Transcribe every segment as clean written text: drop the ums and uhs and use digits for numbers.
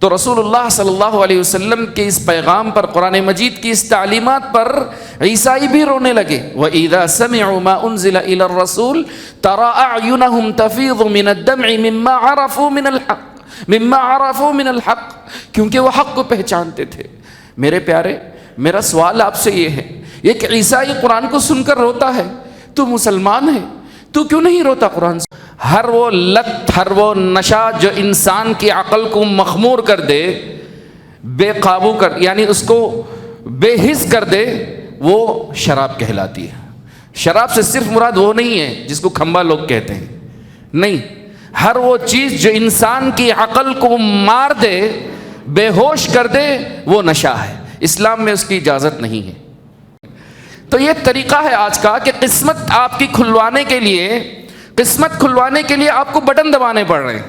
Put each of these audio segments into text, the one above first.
تو رسول اللہ صلی اللہ علیہ وسلم کے اس پیغام پر، قرآن مجید کی اس تعلیمات پر عیسائی بھی رونے لگے۔ وَإِذَا سَمِعُوا مَا أُنزِلَ إِلَى الرَّسُولِ تَرَى أَعْيُنَهُمْ تَفِيضُ مِنَ الدَّمْعِ مِمَّا عَرَفُوا مِنَ الْحَقِّ، کیونکہ وہ حق کو پہچانتے تھے۔ میرے پیارے، میرا سوال آپ سے یہ ہے، ایک عیسائی قرآن کو سن کر روتا ہے، تو مسلمان ہے، تو کیوں نہیں روتا قرآن سے؟ ہر وہ لت، ہر وہ نشہ جو انسان کی عقل کو مخمور کر دے، بے قابو کر، یعنی اس کو بے حس کر دے، وہ شراب کہلاتی ہے۔ شراب سے صرف مراد وہ نہیں ہے جس کو کھمبا لوگ کہتے ہیں، نہیں، ہر وہ چیز جو انسان کی عقل کو مار دے، بے ہوش کر دے، وہ نشہ ہے۔ اسلام میں اس کی اجازت نہیں ہے۔ تو یہ طریقہ ہے آج کا کہ قسمت آپ کی کھلوانے کے لیے آپ کو بٹن دبانے پڑ رہے ہیں۔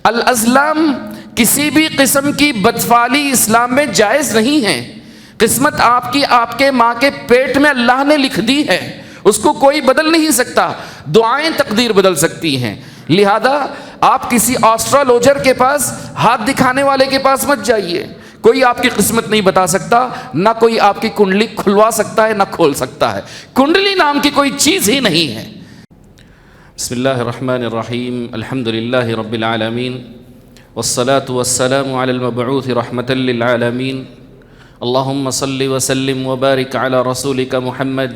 الازلام، کسی بھی قسم کی بدفعلی اسلام میں جائز نہیں ہے۔ قسمت آپ کے ماں کے پیٹ میں اللہ نے لکھ دی ہے، اس کو کوئی بدل نہیں سکتا۔ دعائیں تقدیر بدل سکتی ہیں، لہذا آپ کسی آسٹرالوجر کے پاس، ہاتھ دکھانے والے کے پاس مت جائیے۔ کوئی آپ کی قسمت نہیں بتا سکتا، نہ کوئی آپ کی کنڈلی کھلوا سکتا ہے، نہ کھول سکتا ہے۔ کنڈلی نام کی کوئی چیز ہی نہیں ہے۔ بسم اللہ الرحمن الرحیم، الحمد للہ رب العالمین، والصلاة والسلام علی المبعوث رحمة للعالمین، اللہم صل وسلم وبارک علی رسولک محمد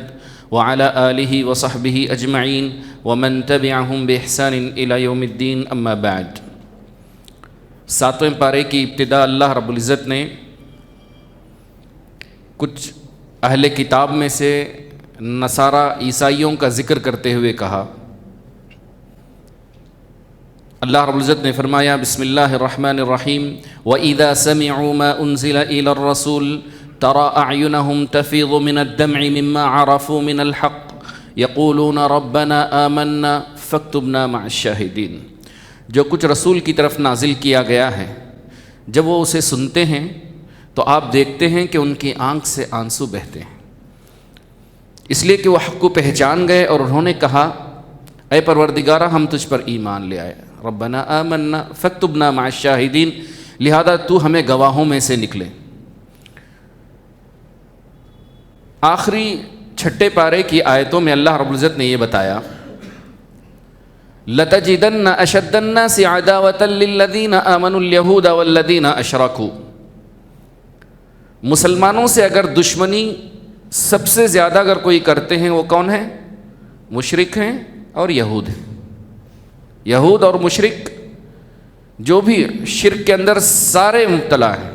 وعلی آلہ وصحبہ اجمعین ومن تبعہم بإحسان الی یوم الدین، اما بعد۔ 7ویں پارے کی ابتدا اللہ رب العزت نے کچھ اہل کتاب میں سے نصارہ عیسائیوں کا ذکر کرتے ہوئے کہا۔ اللہ رب العزت نے فرمایا، بسم اللہ الرحمن الرحیم، وَإِذَا سَمِعُوا مَا أُنزِلَ إِلَى الرَّسُولِ تَرَى أَعْيُنَهُمْ تَفِيضُ مِنَ الدَّمْعِ مِمَّا عَرَفُوا مِنَ الْحَقِّ يَقُولُونَ رَبَّنَا آمَنَّا فَاكْتُبْنَا مَعَ الشَّاهِدِينَ۔ جو کچھ رسول کی طرف نازل کیا گیا ہے، جب وہ اسے سنتے ہیں تو آپ دیکھتے ہیں کہ ان کی آنکھ سے آنسو بہتے ہیں، اس لیے کہ وہ حق کو پہچان گئے اور انہوں نے کہا، اے پروردگارہ ہم تجھ پر ایمان لے آئے، ربنا آمنا فاکتبنا مع الشاہدین، لہذا تو ہمیں گواہوں میں سے نکلے۔ آخری 6 پارے کی آیتوں میں اللہ رب العزت نے یہ بتایا، لَتَجِدَنَّ أَشَدَّ النَّاسِ عَدَاوَةً لِلَّذِينَ آمَنُوا الْيَهُودَ وَالَّذِينَ أَشْرَكُوا۔ مسلمانوں سے اگر دشمنی سب سے زیادہ اگر کوئی کرتے ہیں، وہ کون ہیں؟ مشرک ہیں اور یہود ہیں۔ یہود اور مشرک جو بھی شرک کے اندر سارے مبتلا ہیں،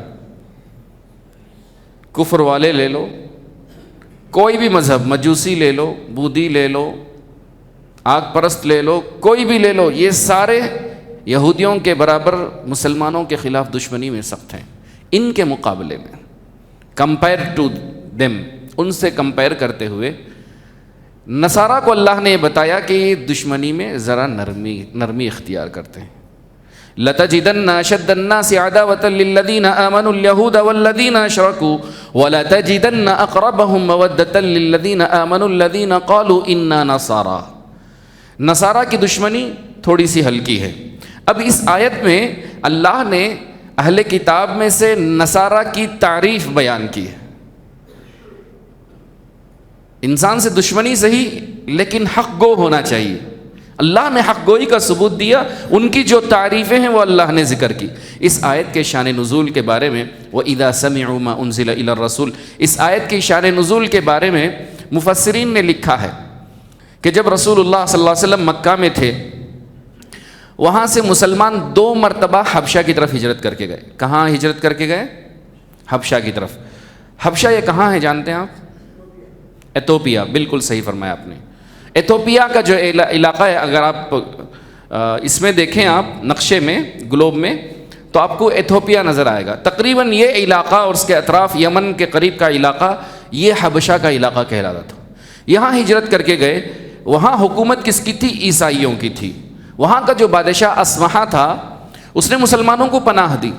کفر والے لے لو، کوئی بھی مذہب، مجوسی لے لو، بودھی لے لو، آگ پرست لے لو، کوئی بھی لے لو، یہ سارے یہودیوں کے برابر مسلمانوں کے خلاف دشمنی میں سخت ہیں۔ ان کے مقابلے میں، کمپیئر ٹو دیم، ان سے کمپیئر کرتے ہوئے نصارہ کو اللہ نے بتایا کہ یہ دشمنی میں ذرا نرمی اختیار کرتے ہیں۔ لَتَجِدَنَّ أَشَدَّ النَّاسِ عَدَاوَةً لِلَّذِينَ آمَنُوا الْيَهُودَ وَالَّذِينَ أَشْرَكُوا وَلَتَجِدَنَّ أَقْرَبَهُمْ مَوَدَّةً لِلَّذِينَ آمَنُوا الَّذِينَ قَالُوا إِنَّا نَصَارَىٰ۔ نصارہ کی دشمنی تھوڑی سی ہلکی ہے۔ اب اس آیت میں اللہ نے اہل کتاب میں سے نصارہ کی تعریف بیان کی ہے۔ انسان سے دشمنی صحیح، لیکن حق گو ہونا چاہیے۔ اللہ نے حق گوئی کا ثبوت دیا، ان کی جو تعریفیں ہیں وہ اللہ نے ذکر کی۔ اس آیت کے شان نزول کے بارے میں، وَإِذَا سَمِعُوا مَا أُنزِلَ إِلَى الرَّسُولِ، اس آیت کی شان نزول کے بارے میں مفسرین نے لکھا ہے کہ جب رسول اللہ صلی اللہ علیہ وسلم مکہ میں تھے، وہاں سے مسلمان 2 مرتبہ حبشہ کی طرف ہجرت کر کے گئے۔ کہاں ہجرت کر کے گئے؟ حبشہ کی طرف۔ حبشہ یہ کہاں ہے جانتے ہیں آپ؟ ایتھوپیا، بالکل صحیح فرمایا آپ نے۔ ایتھوپیا کا جو علاقہ ہے، اگر آپ اس میں دیکھیں آپ نقشے میں، گلوب میں، تو آپ کو ایتھوپیا نظر آئے گا۔ تقریباً یہ علاقہ اور اس کے اطراف یمن کے قریب کا علاقہ، یہ حبشہ کا علاقہ کہلاتا تھا۔ یہاں ہجرت کر کے گئے۔ وہاں حکومت کس کی تھی؟ عیسائیوں کی تھی۔ وہاں کا جو بادشاہ اسمہا تھا، اس نے مسلمانوں کو پناہ دی۔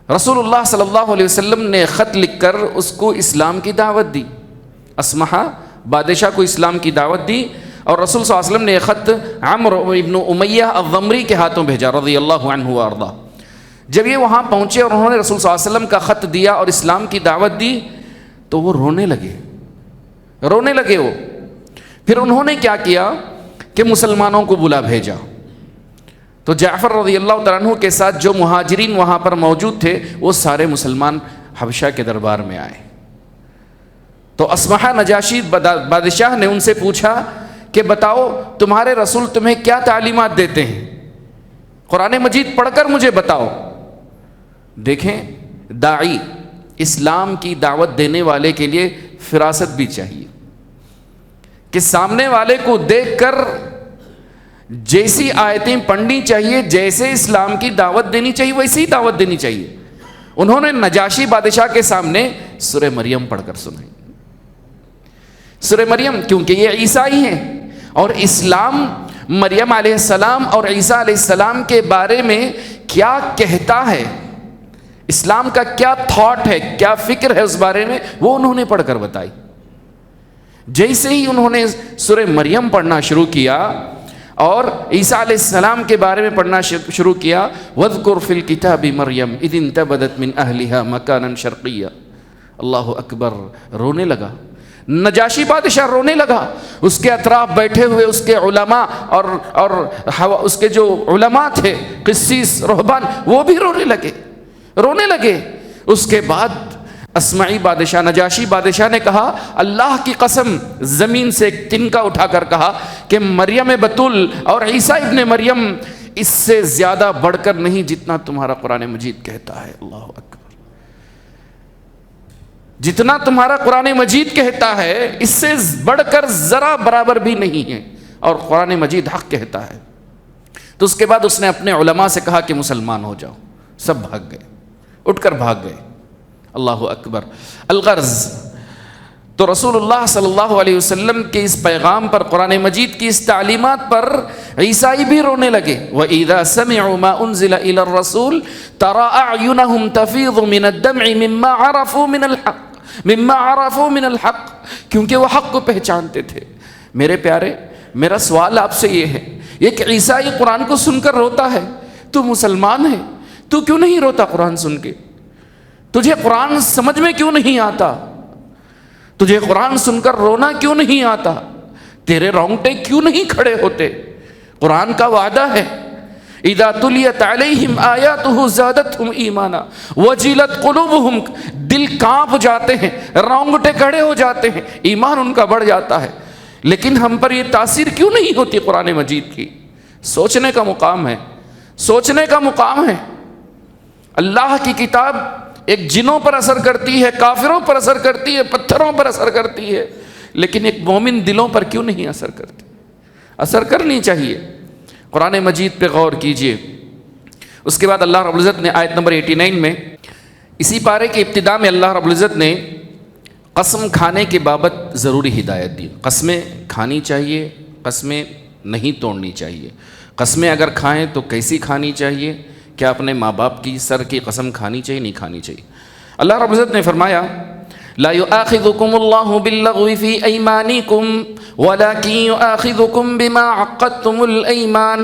رسول اللہ صلی اللہ علیہ وسلم نے خط لکھ کر اس کو اسلام کی دعوت دی۔ اسمہا بادشاہ کو اسلام کی دعوت دی، اور رسول صلی اللہ علیہ وسلم نے یہ خط عمرو ابن امیہ الضمری کے ہاتھوں بھیجا رضی اللہ عنہ وارضہ۔ جب یہ وہاں پہنچے اور انہوں نے رسول صلی اللہ علیہ وسلم کا خط دیا اور اسلام کی دعوت دی تو وہ رونے لگے وہ. پھر انہوں نے کیا کیا کہ مسلمانوں کو بلا بھیجا. تو جعفر رضی اللہ تعالیٰ عنہ کے ساتھ جو مہاجرین وہاں پر موجود تھے وہ سارے مسلمان حبشہ کے دربار میں آئے. تو اصبح نجاشی بادشاہ نے ان سے پوچھا کہ بتاؤ تمہارے رسول تمہیں کیا تعلیمات دیتے ہیں, قرآن مجید پڑھ کر مجھے بتاؤ. دیکھیں, داعی اسلام کی دعوت دینے والے کے لیے فراست بھی چاہیے کہ سامنے والے کو دیکھ کر جیسی آیتیں پڑھنی چاہیے, جیسے اسلام کی دعوت دینی چاہیے ویسے ہی دعوت دینی چاہیے. انہوں نے نجاشی بادشاہ کے سامنے سورہ مریم پڑھ کر سنائی. سورہ مریم, کیونکہ یہ عیسائی ہیں اور اسلام مریم علیہ السلام اور عیسیٰ علیہ السلام کے بارے میں کیا کہتا ہے, اسلام کا کیا تھاٹ ہے, کیا فکر ہے اس بارے میں, وہ انہوں نے پڑھ کر بتائی. جیسے ہی انہوں نے سورہ مریم پڑھنا شروع کیا اور عیسیٰ علیہ السلام کے بارے میں پڑھنا شروع کیا, وَاذْكُرْ فِي الْكِتَابِ مَرْيَمْ إِذِ انْتَبَذَتْ مِنْ أَهْلِهَا مَكَانًا شَرْقِيًّا. اللہ اکبر, رونے لگا. نجاشی بادشاہ رونے لگا. اس کے اطراف بیٹھے ہوئے اس کے علماء اور اس کے جو علماء تھے قسیس رہبان وہ بھی رونے لگے. اس کے بعد اسمعی بادشاہ نجاشی بادشاہ نے کہا, اللہ کی قسم, زمین سے ایک تنکا اٹھا کر کہا کہ مریم بتول اور عیسیٰ ابن مریم اس سے زیادہ بڑھ کر نہیں جتنا تمہارا قرآن مجید کہتا ہے. اللہ اکبر, جتنا تمہارا قرآن مجید کہتا ہے اس سے بڑھ کر ذرا برابر بھی نہیں ہے, اور قرآن مجید حق کہتا ہے. تو اس کے بعد اس نے اپنے علماء سے کہا کہ مسلمان ہو جاؤ. سب بھاگ گئے, اٹھ کر بھاگ گئے. اللہ اکبر. الغرض, تو رسول اللہ صلی اللہ علیہ وسلم کے اس پیغام پر, قرآن مجید کی اس تعلیمات پر عیسائی بھی رونے لگے. وَإِذَا سَمِعُوا مَا أُنزِلَ إِلَى الرَّسُولِ تَرَى أَعْيُنَهُمْ تَفِيضُ مِنَ الدَّمْعِ مِمَّا عَرَفُوا مِنَ الْحَقِّ, کیونکہ وہ حق کو پہچانتے تھے. میرے پیارے, میرا سوال آپ سے یہ ہے, ایک عیسائی قرآن کو سن کر روتا ہے, تو مسلمان ہے, تو کیوں نہیں روتا قرآن سن کے؟ تجھے قرآن سمجھ میں کیوں نہیں آتا؟ تجھے قرآن سن کر رونا کیوں نہیں آتا؟ تیرے رونگٹے کیوں نہیں کھڑے ہوتے؟ قرآن کا وعدہ ہے, اذا تلیت علیہم آیاتہ زادتہم ایمانا وجلت قلوبہم, دل کانپ جاتے ہیں, رونگٹے کھڑے ہو جاتے ہیں, ایمان ان کا بڑھ جاتا ہے. لیکن ہم پر یہ تاثیر کیوں نہیں ہوتی قرآن مجید کی؟ سوچنے کا مقام ہے, سوچنے کا مقام ہے. اللہ کی کتاب ایک جنوں پر اثر کرتی ہے, کافروں پر اثر کرتی ہے, پتھروں پر اثر کرتی ہے, لیکن ایک مومن دلوں پر کیوں نہیں اثر کرتی؟ اثر کرنی چاہیے. قرآن مجید پہ غور کیجئے. اس کے بعد اللہ رب العزت نے آیت نمبر 89 میں, اسی پارے کی ابتدا میں اللہ رب العزت نے قسم کھانے کے بابت ضروری ہدایت دی. قسمیں کھانی چاہیے, قسمیں نہیں توڑنی چاہیے. قسمیں اگر کھائیں تو کیسی کھانی چاہیے؟ کیا اپنے ماں باپ کی سر کی قسم کھانی چاہیے, نہیں کھانی چاہیے؟ اللہ رب العزت نے فرمایا, لا يؤاخذكم الله باللغو في ايمانكم ولكن يؤاخذكم بما عقدتم الايمان.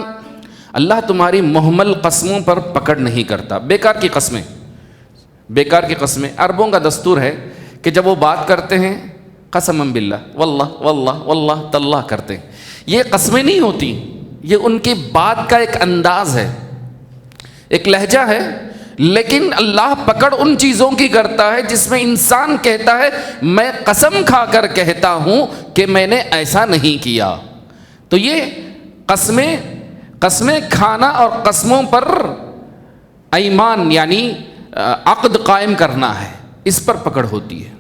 اللہ تمہاری محمل قسموں پر پکڑ نہیں کرتا. بیکار کی قسمیں, بیکار کی قسمیں. عربوں کا دستور ہے کہ جب وہ بات کرتے ہیں قسم باللہ, واللہ واللہ واللہ تاللہ کرتے ہیں. یہ قسمیں نہیں ہوتی, یہ ان کی بات کا ایک انداز ہے, ایک لہجہ ہے. لیکن اللہ پکڑ ان چیزوں کی کرتا ہے جس میں انسان کہتا ہے میں قسم کھا کر کہتا ہوں کہ میں نے ایسا نہیں کیا. تو یہ قسمیں کھانا اور قسموں پر ایمان یعنی عقد قائم کرنا ہے, اس پر پکڑ ہوتی ہے.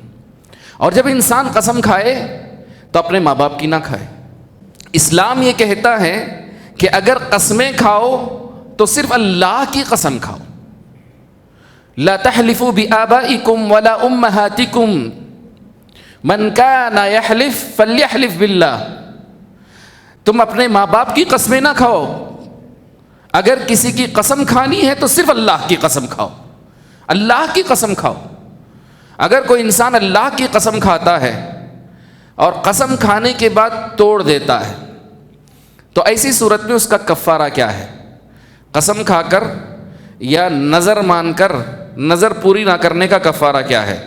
اور جب انسان قسم کھائے تو اپنے ماں باپ کی نہ کھائے. اسلام یہ کہتا ہے کہ اگر قسمیں کھاؤ تو صرف اللہ کی قسم کھاؤ. لا تحلفوا بآبائكم ولا أمهاتكم من كان يحلف فليحلف بالله. تم اپنے ماں باپ کی قسمیں نہ کھاؤ. اگر کسی کی قسم کھانی ہے تو صرف اللہ کی قسم کھاؤ, اللہ کی قسم کھاؤ. اگر کوئی انسان اللہ کی قسم کھاتا ہے اور قسم کھانے کے بعد توڑ دیتا ہے تو ایسی صورت میں اس کا کفارہ کیا ہے؟ قسم کھا کر یا نظر مان کر نظر پوری نہ کرنے کا کفارہ کیا ہے؟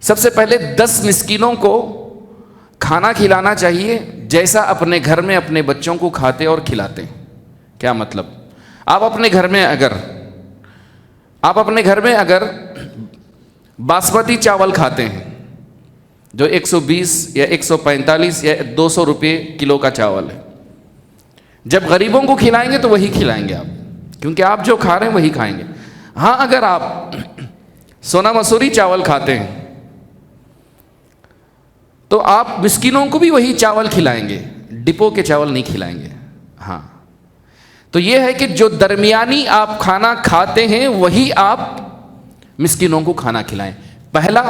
سب سے پہلے 10 مسکینوں کو کھانا کھلانا چاہیے جیسا اپنے گھر میں اپنے بچوں کو کھاتے اور کھلاتے ہیں۔ کیا مطلب؟ آپ اپنے گھر میں اگر باسمتی چاول کھاتے ہیں جو 120 یا 145 یا 200 روپے کلو کا چاول ہے، جب غریبوں کو کھلائیں گے تو وہی کھلائیں گے آپ، کیونکہ آپ جو کھا رہے ہیں وہی کھائیں گے۔ ہاں اگر آپ سونا مسوری چاول کھاتے ہیں تو آپ مسکینوں کو بھی وہی چاول کھلائیں گے، ڈپو کے چاول نہیں کھلائیں گے۔ ہاں تو یہ ہے کہ جو درمیانی آپ کھانا کھاتے ہیں وہی آپ مسکینوں کو کھانا کھلائیں۔ پہلا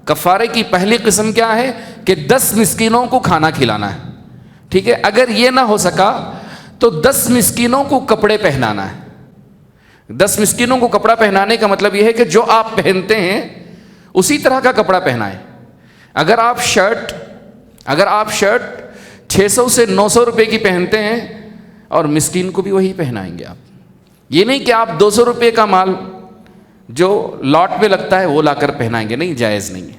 کفارے کی پہلی قسم کیا ہے کہ 10 مسکینوں کو کھانا کھلانا ہے، ٹھیک ہے۔ اگر یہ نہ ہو سکا تو 10 مسکینوں کو کپڑے پہنانا ہے۔ 10 مسکینوں کو کپڑا پہنانے کا مطلب یہ ہے کہ جو آپ پہنتے ہیں اسی طرح کا کپڑا پہنائیں۔ اگر آپ شرٹ 600 سے 900 روپے کی پہنتے ہیں اور مسکین کو بھی وہی پہنائیں گے آپ۔ یہ نہیں کہ آپ 200 روپے کا مال جو لاٹ میں لگتا ہے وہ لا کر پہنائیں گے، نہیں، جائز نہیں ہے۔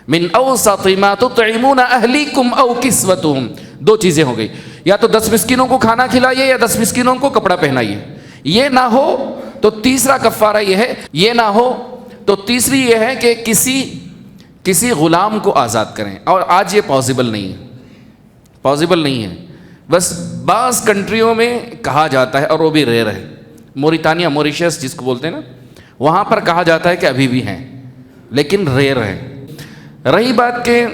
من اوسط ما تطعمون اہلیکم او کسوتہم، 2 چیزیں ہو گئی، یا تو 10 مسکینوں کو کھانا کھلائیے یا 10 مسکینوں کو کپڑا پہنائیے۔ یہ نہ ہو تو تیسرا کفارہ یہ ہے، یہ نہ ہو تو تیسری یہ ہے کہ کسی غلام کو آزاد کریں، اور آج یہ پاسبل نہیں ہے۔ بس بعض کنٹریوں میں کہا جاتا ہے اور وہ بھی ریئر ہے، موریٹانیہ، موریشس جس کو بولتے ہیں نا، وہاں پر کہا جاتا ہے کہ ابھی بھی ہیں، لیکن ریئر ہے۔ رہی بات کہ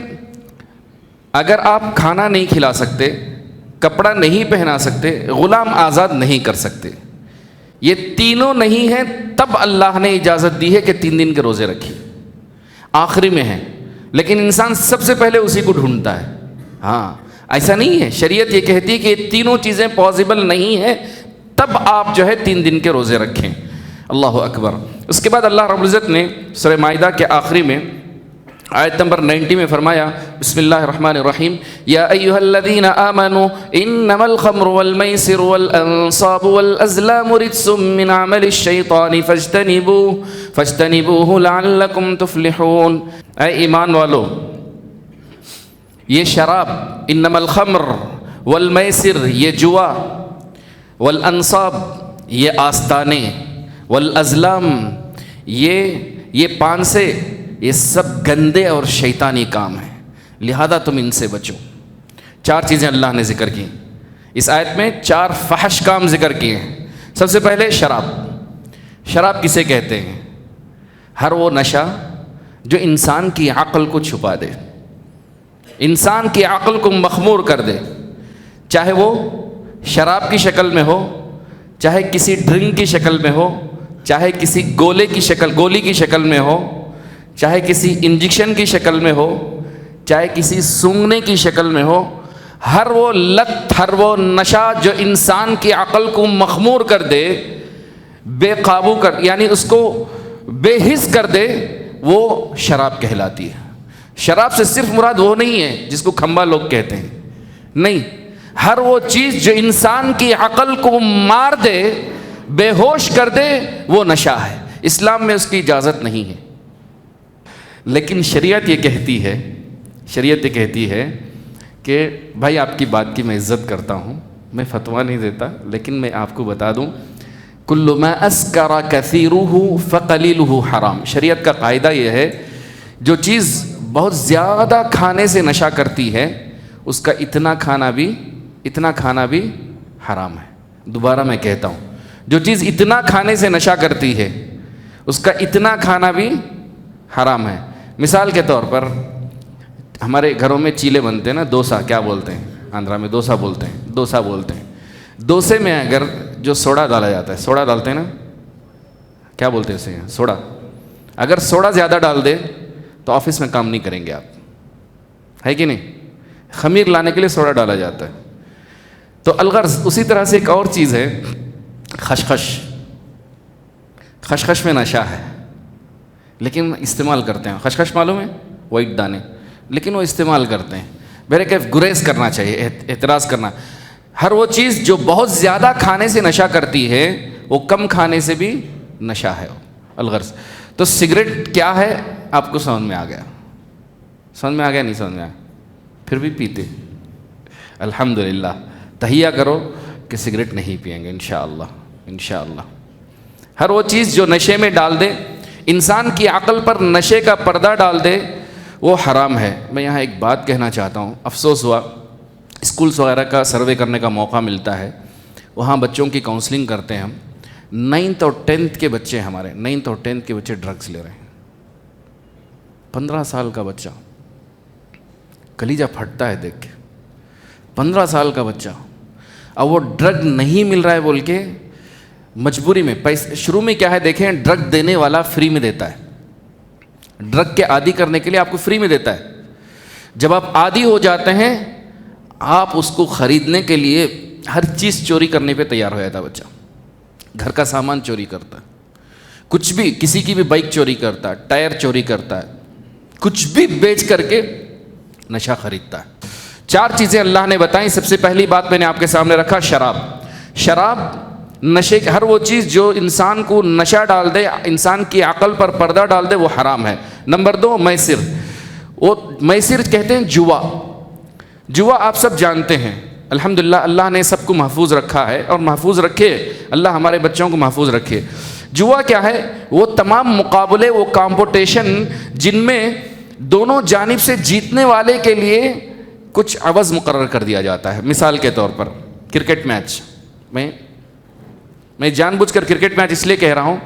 اگر آپ کھانا نہیں کھلا سکتے، کپڑا نہیں پہنا سکتے، غلام آزاد نہیں کر سکتے، یہ تینوں نہیں ہیں، تب اللہ نے اجازت دی ہے کہ 3 دن کے روزے رکھیے، آخری میں ہے، لیکن انسان سب سے پہلے اسی کو ڈھونڈتا ہے۔ ہاں ایسا نہیں ہے، شریعت یہ کہتی ہے کہ یہ تینوں چیزیں پاسبل نہیں ہیں، تب آپ جو ہے 3 دن کے روزے رکھیں۔ اللہ اکبر۔ اس کے بعد اللہ رب العزت نے سورہ مائدہ کے آخری میں آیت نمبر 90 میں فرمایا، بسم اللہ الرحمن الرحیم، یا ایھا الذین آمنوا انما الخمر والمیسر والانصاب والازلام رجس من عمل الشیطان فاجتنبوہ لعلکم تفلحون۔ اے ایمان والو، یہ شراب، انما الخمر والمیسر یہ جوا، والانصاب یہ آستانے، والازلام یہ پانسے، یہ سب گندے اور شیطانی کام ہیں، لہذا تم ان سے بچو۔ 4 چیزیں اللہ نے ذکر کی اس آیت میں، 4 فحش کام ذکر کیے ہیں۔ سب سے پہلے شراب کسے کہتے ہیں؟ ہر وہ نشہ جو انسان کی عقل کو چھپا دے، انسان کی عقل کو مخمور کر دے، چاہے وہ شراب کی شکل میں ہو، چاہے کسی ڈرنک کی شکل میں ہو، چاہے کسی گولی کی شکل میں ہو، چاہے کسی انجیکشن کی شکل میں ہو، چاہے کسی سونگنے کی شکل میں ہو، ہر وہ لت، ہر وہ نشہ جو انسان کی عقل کو مخمور کر دے، بے قابو کر، یعنی اس کو بے حس کر دے، وہ شراب کہلاتی ہے۔ شراب سے صرف مراد وہ نہیں ہے جس کو کھمبا لوگ کہتے ہیں، نہیں، ہر وہ چیز جو انسان کی عقل کو مار دے، بے ہوش کر دے، وہ نشہ ہے۔ اسلام میں اس کی اجازت نہیں ہے، لیکن شریعت یہ کہتی ہے کہ بھائی آپ کی بات کی میں عزت کرتا ہوں، میں فتویٰ نہیں دیتا، لیکن میں آپ کو بتا دوں، کل ما اسکر کثیرہ فقلیلہ حرام۔ شریعت کا قاعدہ یہ ہے، جو چیز بہت زیادہ کھانے سے نشہ کرتی ہے اس کا اتنا کھانا بھی حرام ہے۔ دوبارہ میں کہتا ہوں، جو چیز اتنا کھانے سے نشہ کرتی ہے اس کا اتنا کھانا بھی حرام ہے۔ مثال کے طور پر ہمارے گھروں میں چیلے بنتے ہیں نا، دوسا کیا بولتے ہیں، آندھرا میں دوسا بولتے ہیں۔ دوسے میں اگر جو سوڈا ڈالا جاتا ہے، سوڈا ڈالتے ہیں نا، کیا بولتے ہیں اسے، سوڈا، اگر سوڈا زیادہ ڈال دے تو آفس میں کام نہیں کریں گے آپ، ہے کہ نہیں؟ خمیر لانے کے لیے سوڈا ڈالا جاتا ہے۔ تو الغرض اسی طرح سے ایک اور چیز ہے، خشخش میں نشہ ہے، لیکن استعمال کرتے ہیں۔ خشخش معلوم ہے، وائٹ دانے، لیکن وہ استعمال کرتے ہیں۔ میرے کیف گریز کرنا چاہیے، اعتراض کرنا۔ ہر وہ چیز جو بہت زیادہ کھانے سے نشہ کرتی ہے وہ کم کھانے سے بھی نشہ ہے الغرض. تو سگریٹ کیا ہے آپ کو سمجھ میں آ گیا؟ سمجھ میں آ گیا؟ نہیں سمجھ میں آیا؟ پھر بھی پیتے. الحمدللہ تہیہ کرو کہ سگریٹ نہیں پئیں گے انشاءاللہ. انشاءاللہ ہر وہ چیز جو نشے میں ڈال دے، انسان کی عقل پر نشے کا پردہ ڈال دے، وہ حرام ہے. میں یہاں ایک بات کہنا چاہتا ہوں. افسوس ہوا اسکولس وغیرہ کا سروے کرنے کا موقع ملتا ہے، وہاں بچوں کی کاؤنسلنگ کرتے ہیں ہم. 9th اور 10th کے بچے، ہمارے 9th اور 10th کے بچے ڈرگس لے رہے ہیں. 15 سال کا بچہ، کلیجہ پھٹتا ہے دیکھ کے. 15 سال کا بچہ، اب وہ ڈرگ نہیں مل رہا ہے بول کے مجبوری میں پیسے. شروع میں کیا ہے دیکھیں، ڈرگ دینے والا فری میں دیتا ہے. ڈرگ کے عادی کرنے کے لیے آپ کو فری میں دیتا ہے. جب آپ عادی ہو جاتے ہیں، آپ اس کو خریدنے کے لیے ہر چیز چوری کرنے پہ تیار ہو جاتا ہے بچہ. گھر کا سامان چوری کرتا ہے، کچھ بھی، کسی کی بھی بائک چوری کرتا ہے، ٹائر چوری کرتا ہے، کچھ بھی بیچ کر کے نشہ خریدتا ہے. 4 چیزیں اللہ نے بتائیں. سب سے پہلی بات میں نے آپ کے سامنے رکھا، شراب. شراب نشے، ہر وہ چیز جو انسان کو نشہ ڈال دے، انسان کی عقل پر پردہ ڈال دے، وہ حرام ہے. نمبر 2 میسر. وہ میسر کہتے ہیں جوا. جوا آپ سب جانتے ہیں. الحمدللہ اللہ نے سب کو محفوظ رکھا ہے اور محفوظ رکھے. اللہ ہمارے بچوں کو محفوظ رکھے. جوا کیا ہے؟ وہ تمام مقابلے، وہ کمپٹیشن جن میں دونوں جانب سے جیتنے والے کے لیے کچھ عوض مقرر کر دیا جاتا ہے. مثال کے طور پر کرکٹ میچ. میں جان بوجھ کر کرکٹ میچ اس لیے کہہ رہا ہوں،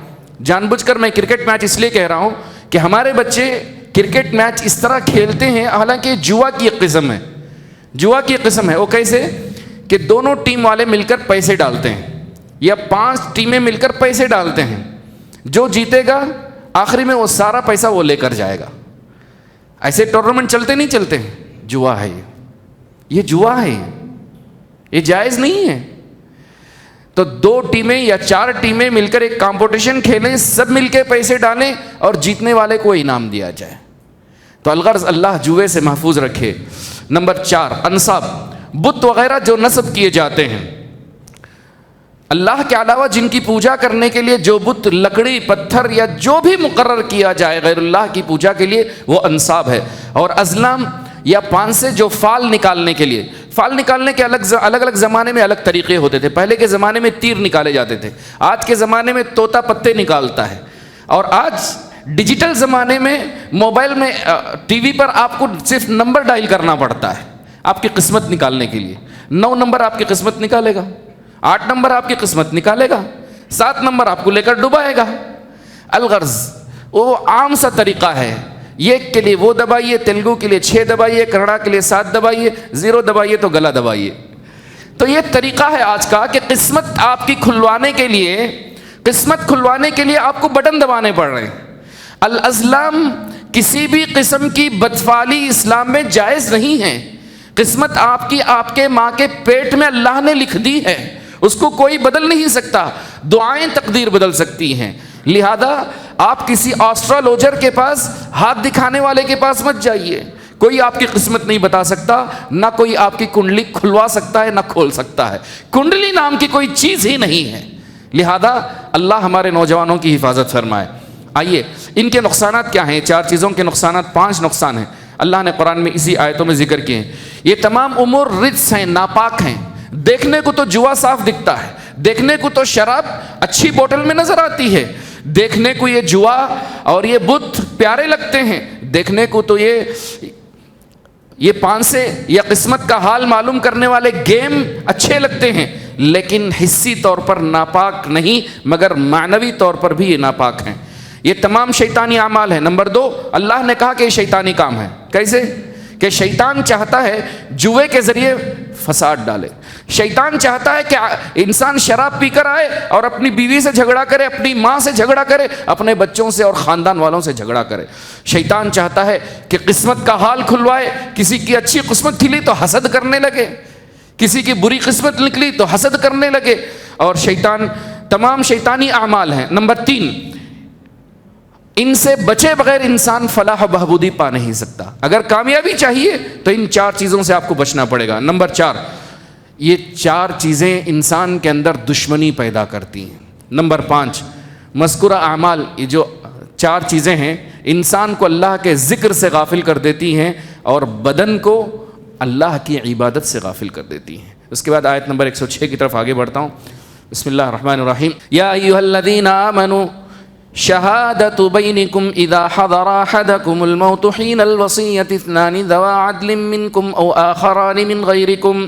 جان بوجھ کر میں کرکٹ میچ اس لیے کہہ رہا ہوں کہ ہمارے بچے کرکٹ میچ اس طرح کھیلتے ہیں، حالانکہ جوا کی ایک قسم ہے. جوا کی قسم ہے. وہ کیسے کہ دونوں ٹیم والے مل کر پیسے ڈالتے ہیں، یا 5 ٹیمیں مل کر پیسے ڈالتے ہیں. جو جیتے گا آخری میں وہ سارا پیسہ وہ لے کر جائے گا. ایسے ٹورنامنٹ چلتے نہیں چلتے. جوا ہے یہ جوا ہے، یہ جائز نہیں ہے. تو 2 ٹیمیں یا 4 ٹیمیں مل کر ایک کمپٹیشن کھیلیں، سب مل کے پیسے ڈالیں اور جیتنے والے کو انعام دیا جائے. تو الغرض اللہ جوئے سے محفوظ رکھے. نمبر 4 انصاب. بت وغیرہ جو نصب کیے جاتے ہیں اللہ کے علاوہ، جن کی پوجا کرنے کے لیے جو بت، لکڑی، پتھر یا جو بھی مقرر کیا جائے غیر اللہ کی پوجا کے لیے، وہ انصاب ہے. اور ازلام یا پان سے جو فال نکالنے کے لیے، فال نکالنے کے الگ الگ زمانے میں الگ طریقے ہوتے تھے. پہلے کے زمانے میں تیر نکالے جاتے تھے، آج کے زمانے میں طوطا پتے نکالتا ہے. اور آج ڈیجیٹل زمانے میں موبائل میں ٹی وی پر آپ کو صرف نمبر ڈائل کرنا پڑتا ہے آپ کی قسمت نکالنے کے لیے. 9 نمبر آپ کی قسمت نکالے گا، 8 نمبر آپ کی قسمت نکالے گا، 7 نمبر آپ کو لے کر ڈبائے گا. الغرض وہ عام سا طریقہ ہے. ایک کے لیے وہ دبائیے، تیلگو کے لیے 6 دبائیے، کنڑا کے لیے 7 دبائیے، 0 دبائیے تو گلا دبائیے. تو یہ طریقہ ہے آج کا کہ قسمت آپ کی کھلوانے کے لیے، قسمت کھلوانے کے لیے آپ کو بٹن دبانے پڑ رہے ہیں. الازلام کسی بھی قسم کی بدفعلی اسلام میں جائز نہیں ہے. قسمت آپ کی، آپ کے ماں کے پیٹ میں اللہ نے لکھ دی ہے، اس کو کوئی بدل نہیں سکتا. دعائیں تقدیر بدل سکتی ہیں. لہذا آپ کسی آسٹرالوجر کے پاس، ہاتھ دکھانے والے کے پاس مت جائیے. کوئی آپ کی قسمت نہیں بتا سکتا، نہ کوئی آپ کی کنڈلی کھلوا سکتا ہے نہ کھول سکتا ہے. کنڈلی نام کی کوئی چیز ہی نہیں ہے. لہذا اللہ ہمارے نوجوانوں کی حفاظت فرمائے. آئیے ان کے نقصانات کیا ہیں؟ 4 چیزوں کے نقصانات، 5 نقصان ہیں اللہ نے قرآن میں اسی آیتوں میں ذکر کیے ہیں. یہ تمام امور رجس ہیں، ناپاک ہیں. دیکھنے کو تو جوا صاف دکھتا ہے، دیکھنے کو تو شراب اچھی بوتل میں نظر آتی ہے، دیکھنے کو یہ جوا اور یہ بت پیارے لگتے ہیں، دیکھنے کو تو یہ پانسے یا قسمت کا حال معلوم کرنے والے گیم اچھے لگتے ہیں، لیکن حسی طور پر ناپاک نہیں مگر معنوی طور پر بھی یہ ناپاک ہیں. یہ تمام شیطانی اعمال ہیں. نمبر 2 اللہ نے کہا کہ یہ شیطانی کام ہے. کیسے؟ کہ شیطان چاہتا ہے جوئے کے ذریعے فساد ڈالے. شیطان چاہتا ہے کہ انسان شراب پی کر آئے اور اپنی بیوی سے جھگڑا کرے، اپنی ماں سے جھگڑا کرے، اپنے بچوں سے اور خاندان والوں سے جھگڑا کرے. شیطان چاہتا ہے کہ قسمت کا حال کھلوائے. کسی کی اچھی قسمت کھلی تو حسد کرنے لگے، کسی کی بری قسمت نکلی تو حسد کرنے لگے. اور شیطان تمام شیطانی اعمال ہیں. نمبر 3 ان سے بچے بغیر انسان فلاح و بہبودی پا نہیں سکتا. اگر کامیابی چاہیے تو ان 4 چیزوں سے آپ کو بچنا پڑے گا. نمبر 4 یہ 4 چیزیں انسان کے اندر دشمنی پیدا کرتی ہیں. نمبر 5 مذکورہ اعمال، یہ جو 4 چیزیں ہیں انسان کو اللہ کے ذکر سے غافل کر دیتی ہیں اور بدن کو اللہ کی عبادت سے غافل کر دیتی ہیں۔ اس کے بعد آیت نمبر 106 کی طرف آگے بڑھتا ہوں۔ بسم اللہ الرحمن الرحیم۔ یا ایھا الذین آمنوا شہادۃ بینکم اذا حضر احدکم الموت حین الوصیۃ اثنان ذوا عدل منکم او آخران من غیرکم۔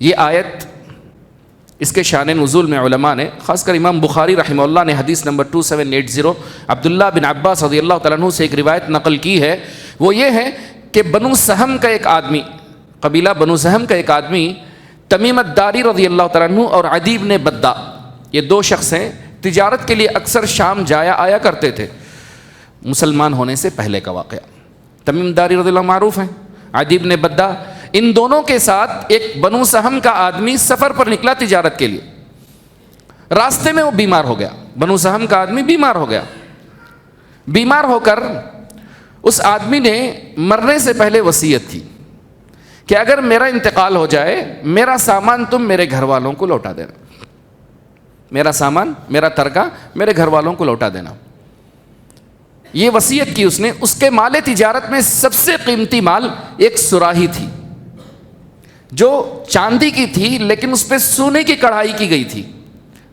یہ آیت، اس کے شان نزول میں علماء نے، خاص کر امام بخاری رحمہ اللہ نے حدیث نمبر 2780 عبداللہ بن عباس رضی اللہ تعالیٰ عنہ سے ایک روایت نقل کی ہے۔ وہ یہ ہے کہ بنو سہم کا ایک آدمی، قبیلہ بنو سہم کا ایک آدمی تمیم الداری رضی اللہ تعالیٰ عنہ اور عدی بن بدہ، یہ 2 شخص ہیں، تجارت کے لیے اکثر شام جایا آیا کرتے تھے۔ مسلمان ہونے سے پہلے کا واقعہ، تمیم داری رضی اللہ معروف ہیں، عدی بن بدہ، ان دونوں کے ساتھ ایک بنو سہم کا آدمی سفر پر نکلا تجارت کے لیے۔ راستے میں وہ بیمار ہو گیا، بنو سہم کا آدمی بیمار ہو گیا۔ بیمار ہو کر اس آدمی نے مرنے سے پہلے وصیت کی کہ اگر میرا انتقال ہو جائے میرا سامان تم میرے گھر والوں کو لوٹا دینا، میرا سامان، میرا ترکہ میرے گھر والوں کو لوٹا دینا۔ یہ وصیت کی اس نے۔ اس کے مال تجارت میں سب سے قیمتی مال ایک سراہی تھی جو چاندی کی تھی لیکن اس پہ سونے کی کڑھائی کی گئی تھی،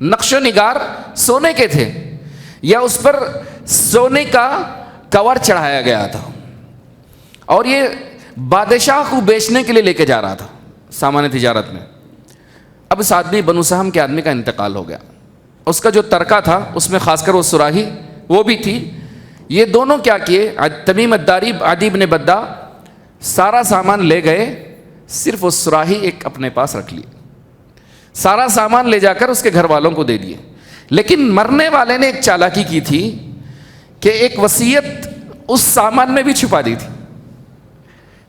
نقش و نگار سونے کے تھے، یا اس پر سونے کا کور چڑھایا گیا تھا، اور یہ بادشاہ کو بیچنے کے لیے لے کے جا رہا تھا سامان تجارت میں۔ اب اس آدمی بنو سہم کے آدمی کا انتقال ہو گیا، اس کا جو ترکہ تھا اس میں خاص کر وہ سراہی وہ بھی تھی۔ یہ دونوں کیا کیے، تمیم الداری عدی بن بدہ سارا سامان لے گئے، صرف وہ سراہی ایک اپنے پاس رکھ لی، سارا سامان لے جا کر اس کے گھر والوں کو دے دیے۔ لیکن مرنے والے نے ایک چالاکی کی تھی کہ ایک وصیت اس سامان میں بھی چھپا دی تھی،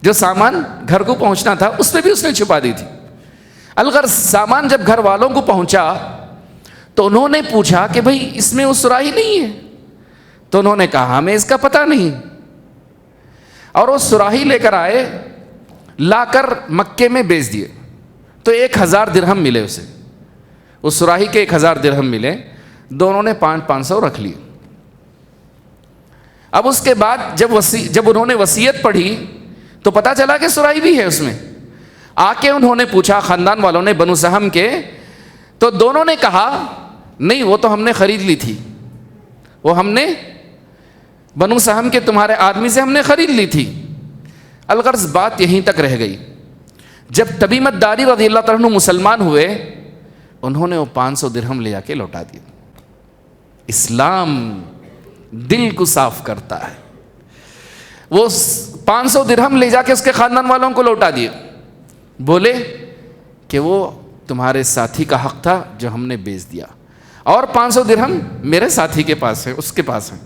جو سامان گھر کو پہنچنا تھا اس میں بھی اس نے چھپا دی تھی۔ الغرض سامان جب گھر والوں کو پہنچا تو انہوں نے پوچھا کہ بھئی اس میں وہ سراہی نہیں ہے، تو انہوں نے کہا ہمیں اس کا پتہ نہیں، اور وہ سراہی لے کر آئے، لا کر مکے میں بیچ دیے تو 1000 درہم ملے اسے، اس سراہی کے 1000 درہم ملے، دونوں نے 500 رکھ لیے۔ اب اس کے بعد جب انہوں نے وصیت پڑھی تو پتہ چلا کہ سراہی بھی ہے اس میں۔ آ کے انہوں نے پوچھا، خاندان والوں نے، بنو سہم کے، تو دونوں نے کہا نہیں وہ تو ہم نے خرید لی تھی، وہ ہم نے بنو سہم کے تمہارے آدمی سے ہم نے خرید لی تھی۔ الغرض بات یہیں تک رہ گئی۔ جب تمیم الداری رضی اللہ تعالیٰ عنہ مسلمان ہوئے انہوں نے وہ 500 درہم لے جا کے لوٹا دیے۔ اسلام دل کو صاف کرتا ہے۔ وہ 500 درہم لے جا کے اس کے خاندان والوں کو لوٹا دیے، بولے کہ وہ تمہارے ساتھی کا حق تھا جو ہم نے بیچ دیا، اور 500 درہم میرے ساتھی کے پاس ہے، اس کے پاس ہے۔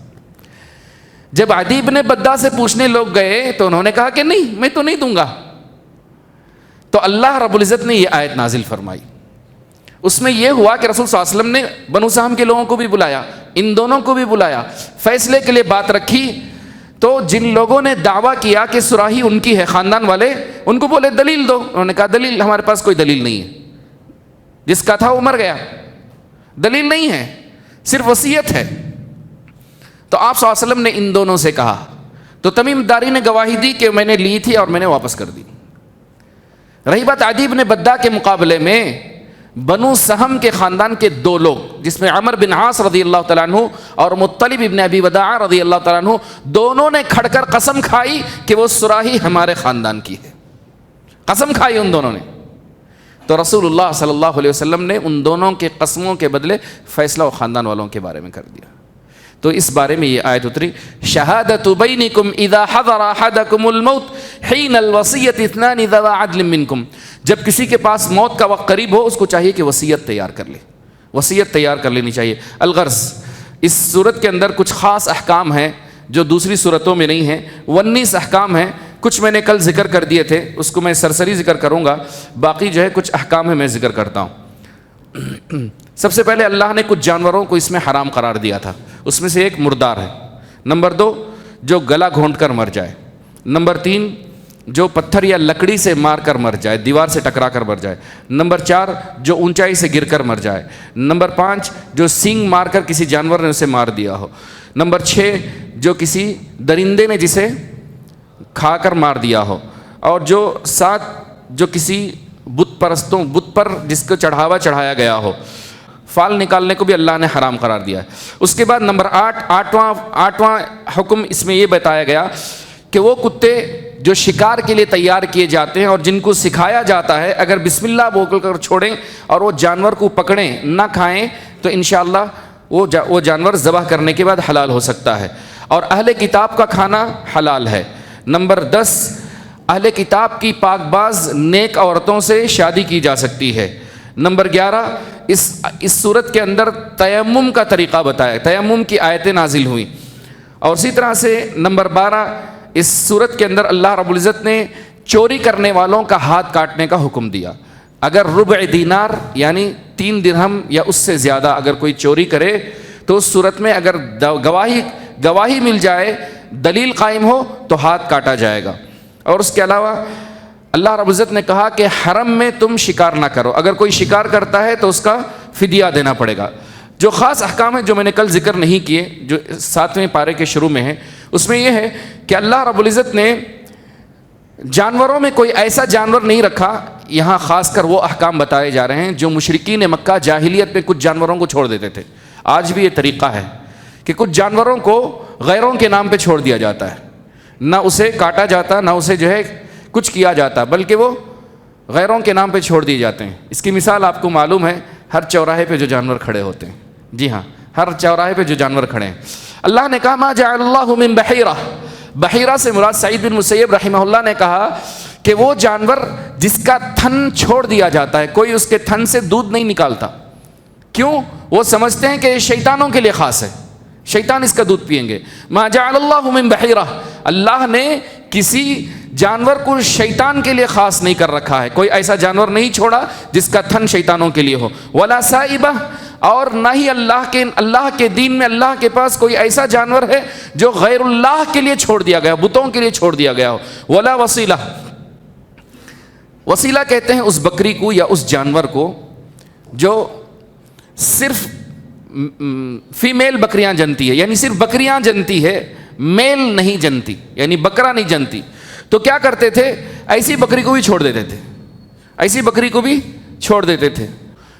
جب عدی بن بدہ سے پوچھنے لوگ گئے تو انہوں نے کہا کہ نہیں میں تو نہیں دوں گا، تو اللہ رب العزت نے یہ آیت نازل فرمائی۔ اس میں یہ ہوا کہ رسول صلی اللہ علیہ وسلم نے بنو سہم کے لوگوں کو بھی بلایا، ان دونوں کو بھی بلایا، فیصلے کے لیے بات رکھی۔ تو جن لوگوں نے دعویٰ کیا کہ سراہی ان کی ہے، خاندان والے، ان کو بولے دلیل دو، انہوں نے کہا دلیل ہمارے پاس کوئی دلیل نہیں ہے، جس کا تھا وہ مر گیا، دلیل نہیں ہے، صرف وصیت ہے۔ تو آپ صلی اللہ علیہ وسلم نے ان دونوں سے کہا، تو تمیم داری نے گواہی دی کہ میں نے لی تھی اور میں نے واپس کر دی۔ رہی بات عدی بن بدہ کے مقابلے میں بنو سہم کے خاندان کے 2 لوگ، جس میں عمر بن عاص رضی اللہ تعالیٰ عنہ اور مطلب ابن ابی وداع رضی اللہ تعالیٰ عنہ، دونوں نے کھڑ کر قسم کھائی کہ وہ سراہی ہمارے خاندان کی ہے، قسم کھائی ان دونوں نے۔ تو رسول اللہ صلی اللہ علیہ وسلم نے ان دونوں کے قسموں کے بدلے فیصلہ و خاندان والوں کے بارے میں کر دیا۔ تو اس بارے میں یہ آیت اتری، شہادۃ بینکم اذا حضر احدکم الموت حین الوصیۃ اثنان ذوا عدل منکم۔ جب کسی کے پاس موت کا وقت قریب ہو اس کو چاہیے کہ وصیت تیار کر لے، وصیت تیار کر لینی چاہیے۔ الغرض اس صورت کے اندر کچھ خاص احکام ہیں جو دوسری صورتوں میں نہیں ہیں، 19 احکام ہیں، کچھ میں نے کل ذکر کر دیے تھے، اس کو میں سرسری ذکر کروں گا، باقی جو ہے کچھ احکام ہے میں ذکر کرتا ہوں۔ سب سے پہلے اللہ نے کچھ جانوروں کو اس میں حرام قرار دیا تھا، اس میں سے ایک مردار ہے، نمبر 2 جو گلا گھونٹ کر مر جائے، نمبر 3 جو پتھر یا لکڑی سے مار کر مر جائے، دیوار سے ٹکرا کر مر جائے۔ نمبر 4 جو اونچائی سے گر کر مر جائے۔ نمبر 5 جو سینگ مار کر کسی جانور نے اسے مار دیا ہو۔ نمبر 6 جو کسی درندے نے جسے کھا کر مار دیا ہو۔ اور جو 7 جو کسی بت پر جس کو چڑھاوا چڑھایا گیا ہو، فال نکالنے کو بھی اللہ نے حرام قرار دیا ہے۔ اس کے بعد نمبر 8واں حکم اس میں یہ بتایا گیا کہ وہ کتے جو شکار کے لیے تیار کیے جاتے ہیں اور جن کو سکھایا جاتا ہے، اگر بسم اللہ بول کر چھوڑیں اور وہ جانور کو پکڑیں نہ کھائیں تو انشاءاللہ وہ جانور ذبح کرنے کے بعد حلال ہو سکتا ہے۔ اور اہل کتاب کا کھانا حلال ہے۔ نمبر 10 اہل کتاب کی پاک باز نیک عورتوں سے شادی کی جا سکتی ہے۔ نمبر 11 اس صورت کے اندر تیمم کا طریقہ بتایا، تیمم کی آیتیں نازل ہوئیں۔ اور اسی طرح سے نمبر 12 اس صورت کے اندر اللہ رب العزت نے چوری کرنے والوں کا ہاتھ کاٹنے کا حکم دیا۔ اگر ربع دینار یعنی 3 درہم یا اس سے زیادہ اگر کوئی چوری کرے تو اس صورت میں اگر گواہی مل جائے، دلیل قائم ہو تو ہاتھ کاٹا جائے گا۔ اور اس کے علاوہ اللہ رب العزت نے کہا کہ حرم میں تم شکار نہ کرو، اگر کوئی شکار کرتا ہے تو اس کا فدیہ دینا پڑے گا۔ جو خاص احکام ہیں جو میں نے کل ذکر نہیں کیے، جو 7ویں پارے کے شروع میں ہیں، اس میں یہ ہے کہ اللہ رب العزت نے جانوروں میں کوئی ایسا جانور نہیں رکھا، یہاں خاص کر وہ احکام بتائے جا رہے ہیں جو مشرکین مکہ جاہلیت میں کچھ جانوروں کو چھوڑ دیتے تھے۔ آج بھی یہ طریقہ ہے کہ کچھ جانوروں کو غیروں کے نام پہ چھوڑ دیا جاتا ہے، نہ اسے کاٹا جاتا، نہ اسے جو ہے کچھ کیا جاتا، بلکہ وہ غیروں کے نام پہ چھوڑ دیے جاتے ہیں۔ اس کی مثال آپ کو معلوم ہے، ہر چوراہے پہ جو جانور کھڑے ہوتے ہیں، جی ہاں، ہر چوراہے پہ جو جانور کھڑے ہیں، اللہ نے کہا ما جعل اللہ من بحیرہ، بحیرہ سے مراد سعید بن مسیب رحمہ اللہ نے کہا کہ وہ جانور جس کا تھن چھوڑ دیا جاتا ہے، کوئی اس کے تھن سے دودھ نہیں نکالتا، کیوں؟ وہ سمجھتے ہیں کہ یہ شیطانوں کے لیے خاص ہے، شیطان اس کا دودھ پیئیں گے۔ ما جعل اللہ من بحیرہ، اللہ نے کسی جانور کو شیطان کے لیے خاص نہیں کر رکھا ہے، کوئی ایسا جانور نہیں چھوڑا جس کا تھن شیطانوں کے لیے ہو۔ ولا سائبہ، اور نہ ہی اللہ کے دین میں اللہ کے پاس کوئی ایسا جانور ہے جو غیر اللہ کے لیے چھوڑ دیا گیا، بتوں کے لیے چھوڑ دیا گیا ہو۔ ولا وسیلہ، وسیلہ کہتے ہیں اس بکری کو یا اس جانور کو جو صرف فیمیل بکریاں جنتی ہے، یعنی صرف بکریاں جنتی ہے، میل نہیں جنتی، یعنی بکرا نہیں جنتی۔ تو کیا کرتے تھے؟ ایسی بکری کو بھی چھوڑ دیتے تھے، ایسی بکری کو بھی چھوڑ دیتے تھے۔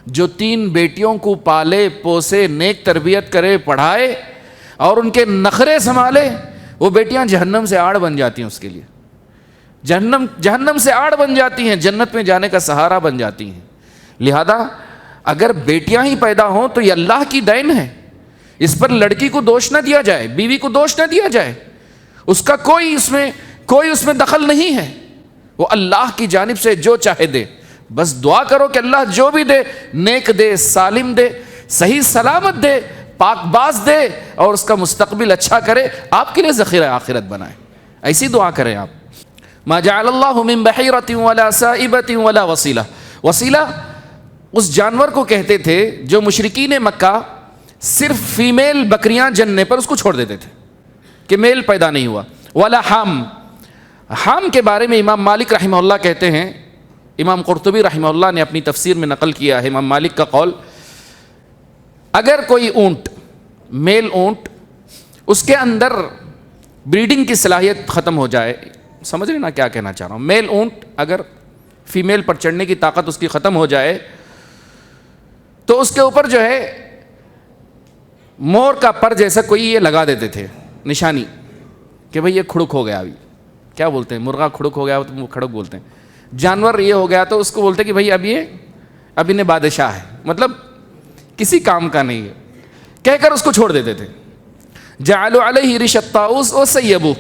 جو 3 بیٹیوں کو پالے پوسے، نیک تربیت کرے، پڑھائے اور ان کے نخرے سنبھالے، وہ بیٹیاں جہنم سے آڑ بن جاتی ہیں، اس کے لیے جہنم سے آڑ بن جاتی ہیں، جنت میں جانے کا سہارا بن جاتی ہیں۔ لہذا اگر بیٹیاں ہی پیدا ہوں تو یہ اللہ کی دین ہے، اس پر لڑکی کو دوش نہ دیا جائے، بیوی کو دوش نہ دیا جائے، اس کا کوئی اس میں دخل نہیں ہے، وہ اللہ کی جانب سے جو چاہے دے، بس دعا کرو کہ اللہ جو بھی دے نیک دے، سالم دے، صحیح سلامت دے، پاک باز دے اور اس کا مستقبل اچھا کرے، آپ کے لیے ذخیرہ آخرت بنائے، ایسی دعا کریں آپ۔ ما جعل اللہ من بحیرۃ ولا سائبۃ ولا وسیلہ، وسیلہ اس جانور کو کہتے تھے جو مشرکین مکہ صرف فیمیل بکریاں جننے پر اس کو چھوڑ دیتے تھے کہ میل پیدا نہیں ہوا۔ ولا حام، حام کے بارے میں امام مالک رحمہ اللہ کہتے ہیں، امام قرطبی رحمہ اللہ نے اپنی تفسیر میں نقل کیا ہے امام مالک کا قول، اگر کوئی اونٹ، میل اونٹ، اس کے اندر بریڈنگ کی صلاحیت ختم ہو جائے، سمجھ رہے نا کیا کہنا چاہ رہا ہوں، میل اونٹ اگر فیمیل پر چڑھنے کی طاقت اس کی ختم ہو جائے تو اس کے اوپر جو ہے مور کا پر جیسا کوئی یہ لگا دیتے تھے نشانی کہ بھئی یہ کھڑک ہو گیا، ابھی کیا بولتے ہیں، مرغا کھڑک ہو گیا تو وہ کھڑک بولتے ہیں، جانور یہ ہو گیا تو اس کو بولتے کہ بھئی اب انہیں بادشاہ ہے، مطلب کسی کام کا نہیں ہے، کہہ کر اس کو چھوڑ دیتے تھے۔ جعلوا علیہ ریش الطاؤس وسیبوہ،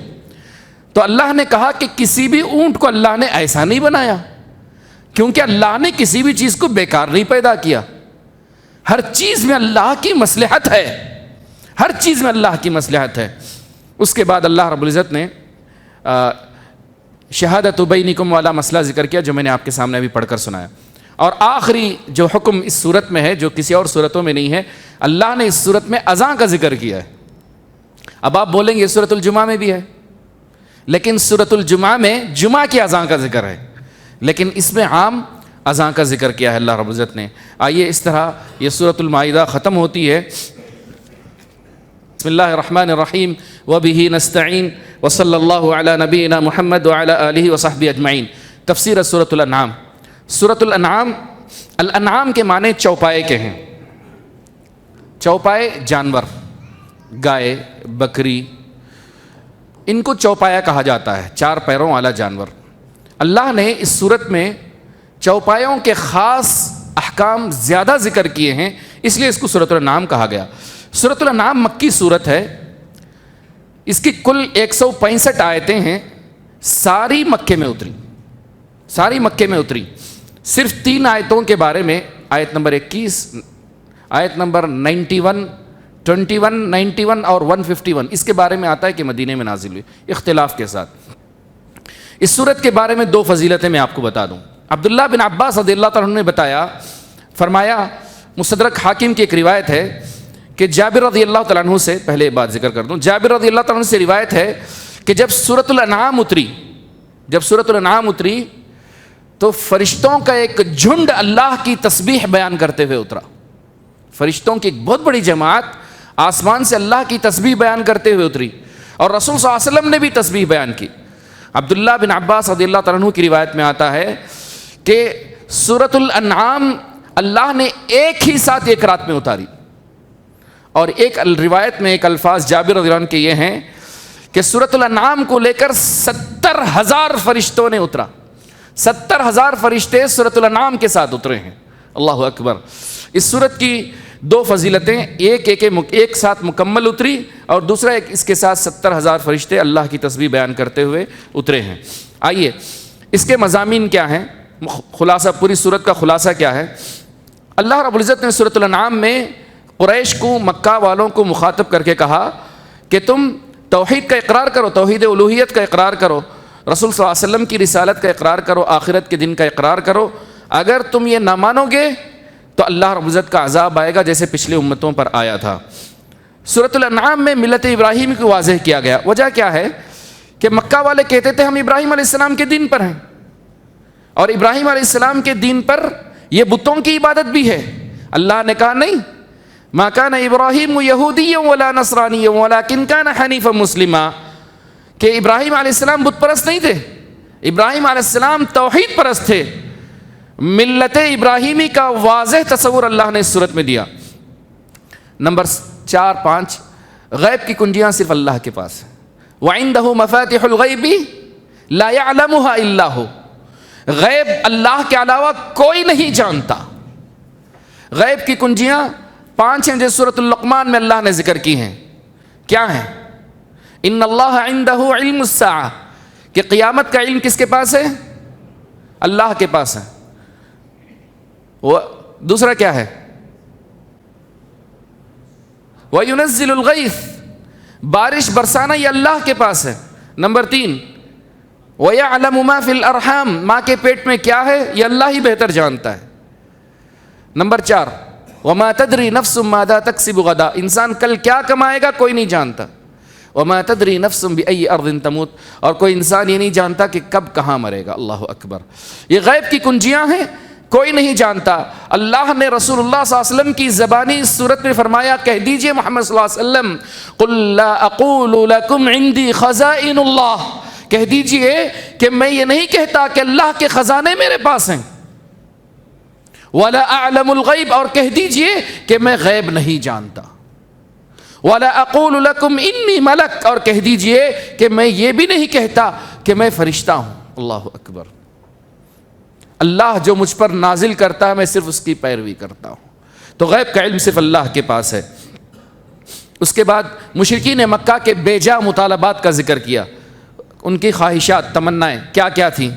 تو اللہ نے کہا کہ کسی بھی اونٹ کو اللہ نے ایسا نہیں بنایا، کیونکہ اللہ نے کسی بھی چیز کو بیکار نہیں پیدا کیا، ہر چیز میں اللہ کی مصلحت ہے، ہر چیز میں اللہ کی مصلحت ہے۔ اس کے بعد اللہ رب العزت نے شہادت بینکم والا مسئلہ ذکر کیا جو میں نے آپ کے سامنے ابھی پڑھ کر سنایا، اور آخری جو حکم اس صورت میں ہے جو کسی اور صورتوں میں نہیں ہے، اللہ نے اس صورت میں اذان کا ذکر کیا ہے۔ اب آپ بولیں گے سورۃ الجمعہ میں بھی ہے، لیکن سورۃ الجمعہ میں جمعہ کی اذان کا ذکر ہے، لیکن اس میں عام اذان کا ذکر کیا ہے اللہ رب العزت نے۔ آئیے اس طرح یہ سورۃ المائدہ ختم ہوتی ہے۔ بسم اللہ الرحمن الرحیم وبہ نستعین وصلی اللہ علی نبینا محمد وعلی آلہ وصحبہ اجمعین۔ تفسیر سورۃ الانعام۔ سورۃ الانعام، الانعام کے معنی چوپائے کے ہیں۔ چوپائے جانور، گائے، بکری، ان کو چوپایا کہا جاتا ہے، چار پیروں والا جانور۔ اللہ نے اس صورت میں چوپایوں کے خاص احکام زیادہ ذکر کیے ہیں، اس لیے اس کو سورۃ الانعام کہا گیا۔ سورۃ الانعام مکی صورت ہے، اس کی کل 165 آیتیں ہیں، ساری مکے میں اتری، ساری مکے میں اتری۔ صرف 3 آیتوں کے بارے میں، آیت نمبر 21، آیت نمبر 91، 21، 91 اور 151، اس کے بارے میں آتا ہے کہ مدینے میں نازل ہوئی، اختلاف کے ساتھ۔ اس صورت کے بارے میں 2 فضیلتیں میں آپ کو بتا دوں۔ عبداللہ بن عباس رضی اللہ تعالیٰ عنہ نے بتایا، فرمایا، مستدرک حاکم کی ایک روایت ہے کہ جابر رضی اللہ تعالیٰ عنہ سے، پہلے بات ذکر کر دوں، جابر رضی اللہ تعالیٰ عنہ سے روایت ہے کہ جب سورۃ الانعام اتری تو فرشتوں کا ایک جھنڈ اللہ کی تسبیح بیان کرتے ہوئے اترا۔ فرشتوں کی ایک بہت بڑی جماعت آسمان سے اللہ کی تسبیح بیان کرتے ہوئے اتری، اور رسول صلی اللہ علیہ وسلم نے بھی تسبیح بیان کی۔ عبداللہ بن عباس رضی اللہ تعالیٰ عنہ کی روایت میں آتا ہے کہ سورۃ الانعام اللہ نے ایک ہی ساتھ ایک رات میں اتاری، اور ایک روایت میں ایک الفاظ جابر رضی اللہ عنہ کے یہ ہیں کہ سورۃ الانعام کو لے کر 70,000 فرشتوں نے اترا، 70,000 فرشتے سورۃ الانعام کے ساتھ اترے ہیں۔ اللہ اکبر۔ اس سورت کی 2 فضیلتیں، ایک ساتھ مکمل اتری، اور دوسرا ایک اس کے ساتھ 70,000 فرشتے اللہ کی تسبیح بیان کرتے ہوئے اترے ہیں۔ آئیے اس کے مضامین کیا ہیں، خلاصہ، پوری سورت کا خلاصہ کیا ہے۔ اللہ رب العزت نے سورۃ الانعام میں قریش کو، مکہ والوں کو مخاطب کر کے کہا کہ تم توحید کا اقرار کرو، توحید الوہیت کا اقرار کرو، رسول صلی اللہ علیہ وسلم کی رسالت کا اقرار کرو، آخرت کے دن کا اقرار کرو۔ اگر تم یہ نہ مانو گے تو اللہ رب العزت کا عذاب آئے گا جیسے پچھلی امتوں پر آیا تھا۔ سورۃ الانعام میں ملت ابراہیم کو واضح کیا گیا۔ وجہ کیا ہے کہ مکہ والے کہتے تھے ہم ابراہیم علیہ السلام کے دین پر ہیں، اور ابراہیم علیہ السلام کے دین پر یہ بتوں کی عبادت بھی ہے۔ اللہ نے کہا نہیں، ما کان ابراہیم یہودیا ولا نصرانیا ولکن کان حنیفا مسلما، کہ ابراہیم علیہ السلام بت پرست نہیں تھے، ابراہیم علیہ السلام توحید پرست تھے۔ ملت ابراہیمی کا واضح تصور اللہ نے اس صورت میں دیا۔ نمبر 4، 5، غیب کی کنجیاں صرف اللہ کے پاس ہیں۔ وَعِندَهُ مَفَاتِحُ الْغَيْبِ لَا يَعْلَمُهَا إِلَّا هُوَ، غیب اللہ کے علاوہ کوئی نہیں جانتا۔ غیب کی کنجیاں 5 ہیں جو سورۃ اللقمان میں اللہ نے ذکر کی ہیں۔ کیا ہیں؟ ان اللہ عنده علم الساعہ، کہ قیامت کا علم کس کے پاس ہے؟ اللہ کے پاس ہے۔ دوسرا کیا ہے؟ وَيُنَزِّلُ الْغَيْثَ، بارش برسانا یہ اللہ کے پاس ہے۔ نمبر 3، وَيَعْلَمُ مَا فِي الْأَرْحَامِ، ماں کے پیٹ میں کیا ہے یہ اللہ ہی بہتر جانتا ہے۔ نمبر 4، وَمَا تَدْرِي نَفْسٌ مَاذَا تَكْسِبُ غَدًا، انسان کل کیا کمائے گا کوئی نہیں جانتا۔ وَمَا تَدْرِي نَفْسٌ بِأَيِّ أَرْضٍ تَمُوتُ، اور کوئی انسان یہ نہیں جانتا کہ کب کہاں مرے گا۔ اللہ اکبر۔ یہ غیب کی کنجیاں ہیں، کوئی نہیں جانتا۔ اللہ نے رسول اللہ صلی اللہ علیہ وسلم کی زبانی اس صورت میں فرمایا، کہہ دیجئے محمد صلی اللہ علیہ وسلم، قُلْ لَا أَقُولُ لَكُمْ عِنْدِي خَزَائِنُ اللَّهِ، کہہ دیجئے کہ میں یہ نہیں کہتا کہ اللہ کے خزانے میرے پاس ہیں۔ وَلَا أَعْلَمُ الْغَيْبَ، اور کہہ دیجئے کہ میں غیب نہیں جانتا۔ وَلَا أَقُولُ لَكُمْ إِنِّي مَلَكٌ، اور کہہ دیجئے کہ میں یہ بھی نہیں کہتا کہ میں فرشتہ ہوں۔ اللہ اکبر۔ اللہ جو مجھ پر نازل کرتا ہے میں صرف اس کی پیروی کرتا ہوں۔ تو غیب کا علم صرف اللہ کے پاس ہے۔ اس کے بعد مشرکین مکہ کے بے جا مطالبات کا ذکر کیا، ان کی خواہشات، تمنائیں کیا کیا تھیں۔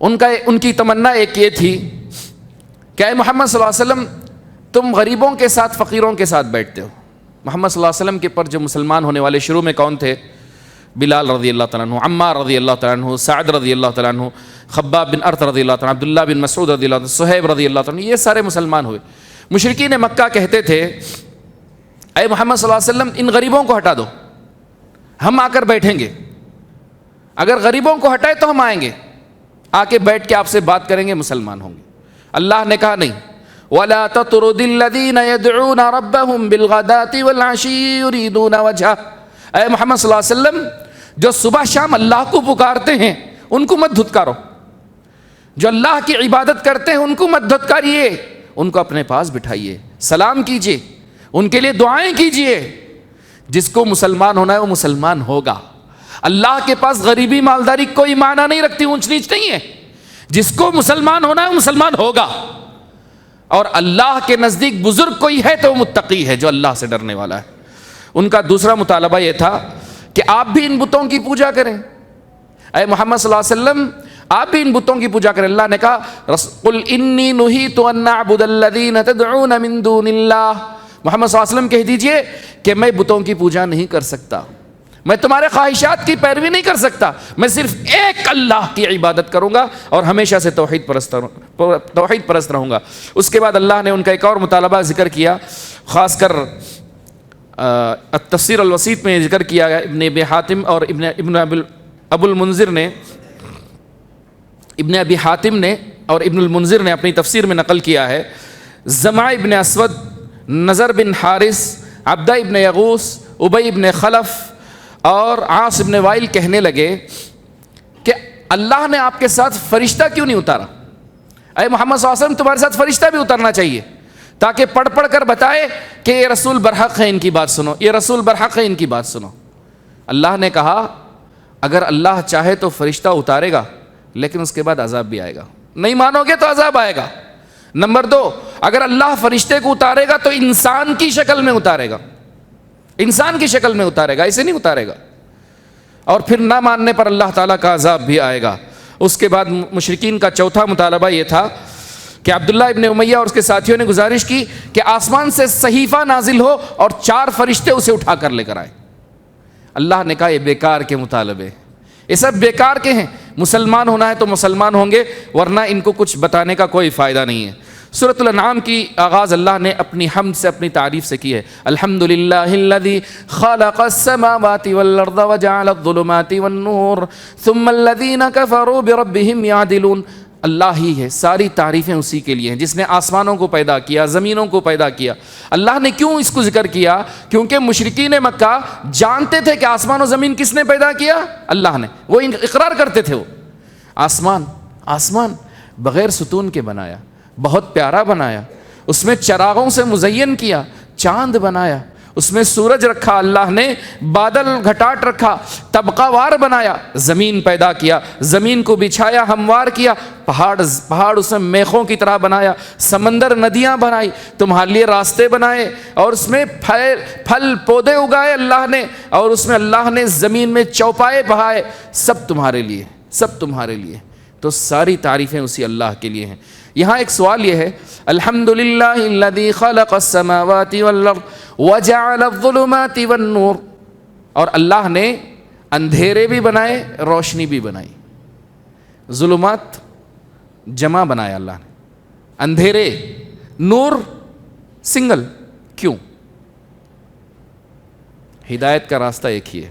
ان کی تمنا ایک یہ تھی کہ اے محمد صلی اللہ علیہ وسلم، تم غریبوں کے ساتھ، فقیروں کے ساتھ بیٹھتے ہو۔ محمد صلی اللہ علیہ وسلم کے پر جو مسلمان ہونے والے شروع میں کون تھے؟ بلال رضی اللہ تعالیٰ عنہ، عمار رضی اللہ تعالیٰ عنہ، سعد رضی اللہ تعالیٰ عنہ، خباب بن ارت رضی اللہ تعالیٰ عنہ، عبداللہ بن مسعود رضی اللہ تعالیٰ عنہ، صہیب رضی اللہ تعالیٰ عنہ، یہ سارے مسلمان ہوئے۔ مشرکین مکہ کہتے تھے اے محمد صلی اللہ علیہ وسلم ان غریبوں کو ہٹا دو، ہم آ کر بیٹھیں گے۔ اگر غریبوں کو ہٹائے تو ہم آئیں گے، آ کے بیٹھ کے آپ سے بات کریں گے، مسلمان ہوں گے۔ اللہ نے کہا نہیں، وَلَا تَطْرُدِ الَّذِينَ يَدْعُونَ رَبَّهُمْ بِالْغَدَاةِ وَالْعَشِيِّ يُرِيدُونَ وَجْهَهُ، اے محمد صلی اللہ علیہ وسلم جو صبح شام اللہ کو پکارتے ہیں ان کو مت دھتکارو، جو اللہ کی عبادت کرتے ہیں ان کو مت دھتکاریے، ان کو اپنے پاس بٹھائیے، سلام کیجئے، ان کے لیے دعائیں کیجئے۔ جس کو مسلمان ہونا ہے وہ مسلمان ہوگا۔ اللہ کے پاس غریبی مالداری کوئی معنی نہیں رکھتی، اونچ نیچ نہیں ہے۔ جس کو مسلمان ہونا ہے وہ مسلمان ہوگا، اور اللہ کے نزدیک بزرگ کوئی ہے تو وہ متقی ہے، جو اللہ سے ڈرنے والا ہے۔ ان کا دوسرا مطالبہ یہ تھا کہ آپ بھی ان بتوں کی پوجا کریں، اے محمد صلی اللہ علیہ وسلم آپ بھی ان بتوں کی پوجا کریں۔ اللہ نے کہا قل انی نہیت ان اعبد الذین تدعون من دون اللہ، محمد صلی اللہ علیہ وسلم کہہ دیجئے کہ میں بتوں کی پوجا نہیں کر سکتا، میں تمہارے خواہشات کی پیروی نہیں کر سکتا، میں صرف ایک اللہ کی عبادت کروں گا اور ہمیشہ سے توحید پرست رہوں گا۔ اس کے بعد اللہ نے ان کا ایک اور مطالبہ ذکر کیا، خاص کر التفسیر الوسیط میں ذکر کیا گیا۔ ابن ابی حاتم اور ابو المنذر نے، ابن ابی حاتم نے اور ابن المنذر نے اپنی تفسیر میں نقل کیا ہے، زمع ابن اسود، نظر بن حارث، عبدہ ابن یغوث، ابی ابن خلف اور عاص ابن وائل کہنے لگے کہ اللہ نے آپ کے ساتھ فرشتہ کیوں نہیں اتارا؟ اے محمد صلی اللہ علیہ وسلم تمہارے ساتھ فرشتہ بھی اترنا چاہیے، تاکہ پڑھ پڑھ کر بتائے کہ یہ رسول برحق ہے، ان کی بات سنو، یہ رسول برحق ہے، ان کی بات سنو۔ اللہ نے کہا اگر اللہ چاہے تو فرشتہ اتارے گا، لیکن اس کے بعد عذاب بھی آئے گا، نہیں مانو گے تو عذاب آئے گا۔ نمبر دو، اگر اللہ فرشتے کو اتارے گا تو انسان کی شکل میں اتارے گا، انسان کی شکل میں اتارے گا، ایسے نہیں اتارے گا، اور پھر نہ ماننے پر اللہ تعالیٰ کا عذاب بھی آئے گا۔ اس کے بعد مشرکین کا چوتھا مطالبہ یہ تھا کہ عبداللہ ابن امیہ اور اس کے ساتھیوں نے گزارش کی کہ آسمان سے صحیفہ نازل ہو اور 4 فرشتے اسے اٹھا کر لے کر آئے۔ اللہ نے کہا یہ بیکار کے مطالبے، یہ سب بیکار کے ہیں، مسلمان ہونا ہے تو مسلمان ہوں گے، ورنہ ان کو کچھ بتانے کا کوئی فائدہ نہیں ہے۔ سورۃ الانعام کی آغاز اللہ نے اپنی حمد سے، اپنی تعریف سے کی ہے، الحمدللہ الذی خلق السماوات والارض وجعل الظلمات والنور ثم الذین کفروا بربہم یعدلون۔ اللہ ہی ہے، ساری تعریفیں اسی کے لیے ہیں جس نے آسمانوں کو پیدا کیا، زمینوں کو پیدا کیا۔ اللہ نے کیوں اس کو ذکر کیا؟ کیونکہ مشرکین مکہ جانتے تھے کہ آسمان و زمین کس نے پیدا کیا؟ اللہ نے، وہ اقرار کرتے تھے۔ وہ آسمان بغیر ستون کے بنایا، بہت پیارا بنایا، اس میں چراغوں سے مزین کیا، چاند بنایا، اس میں سورج رکھا، اللہ نے بادل گھٹاٹ رکھا، طبقہ وار بنایا، زمین پیدا کیا، زمین کو بچھایا، ہموار کیا، پہاڑ اس میں میخوں کی طرح بنایا، سمندر ندیاں بنائی، تمہارے لیے راستے بنائے، اور اس میں پھل پودے اگائے اللہ نے، اور اس میں اللہ نے زمین میں چوپائے بہائے، سب تمہارے لیے، سب تمہارے لیے۔ تو ساری تعریفیں اسی اللہ کے لیے ہیں۔ یہاں ایک سوال یہ ہے، الحمدللہ الذی خلق السماوات والارض وجعل الظلمات والنور، اور اللہ نے اندھیرے بھی بنائے، روشنی بھی بنائی۔ ظلمات جمع بنایا اللہ نے، اندھیرے، نور سنگل، کیوں؟ ہدایت کا راستہ ایک ہی ہے،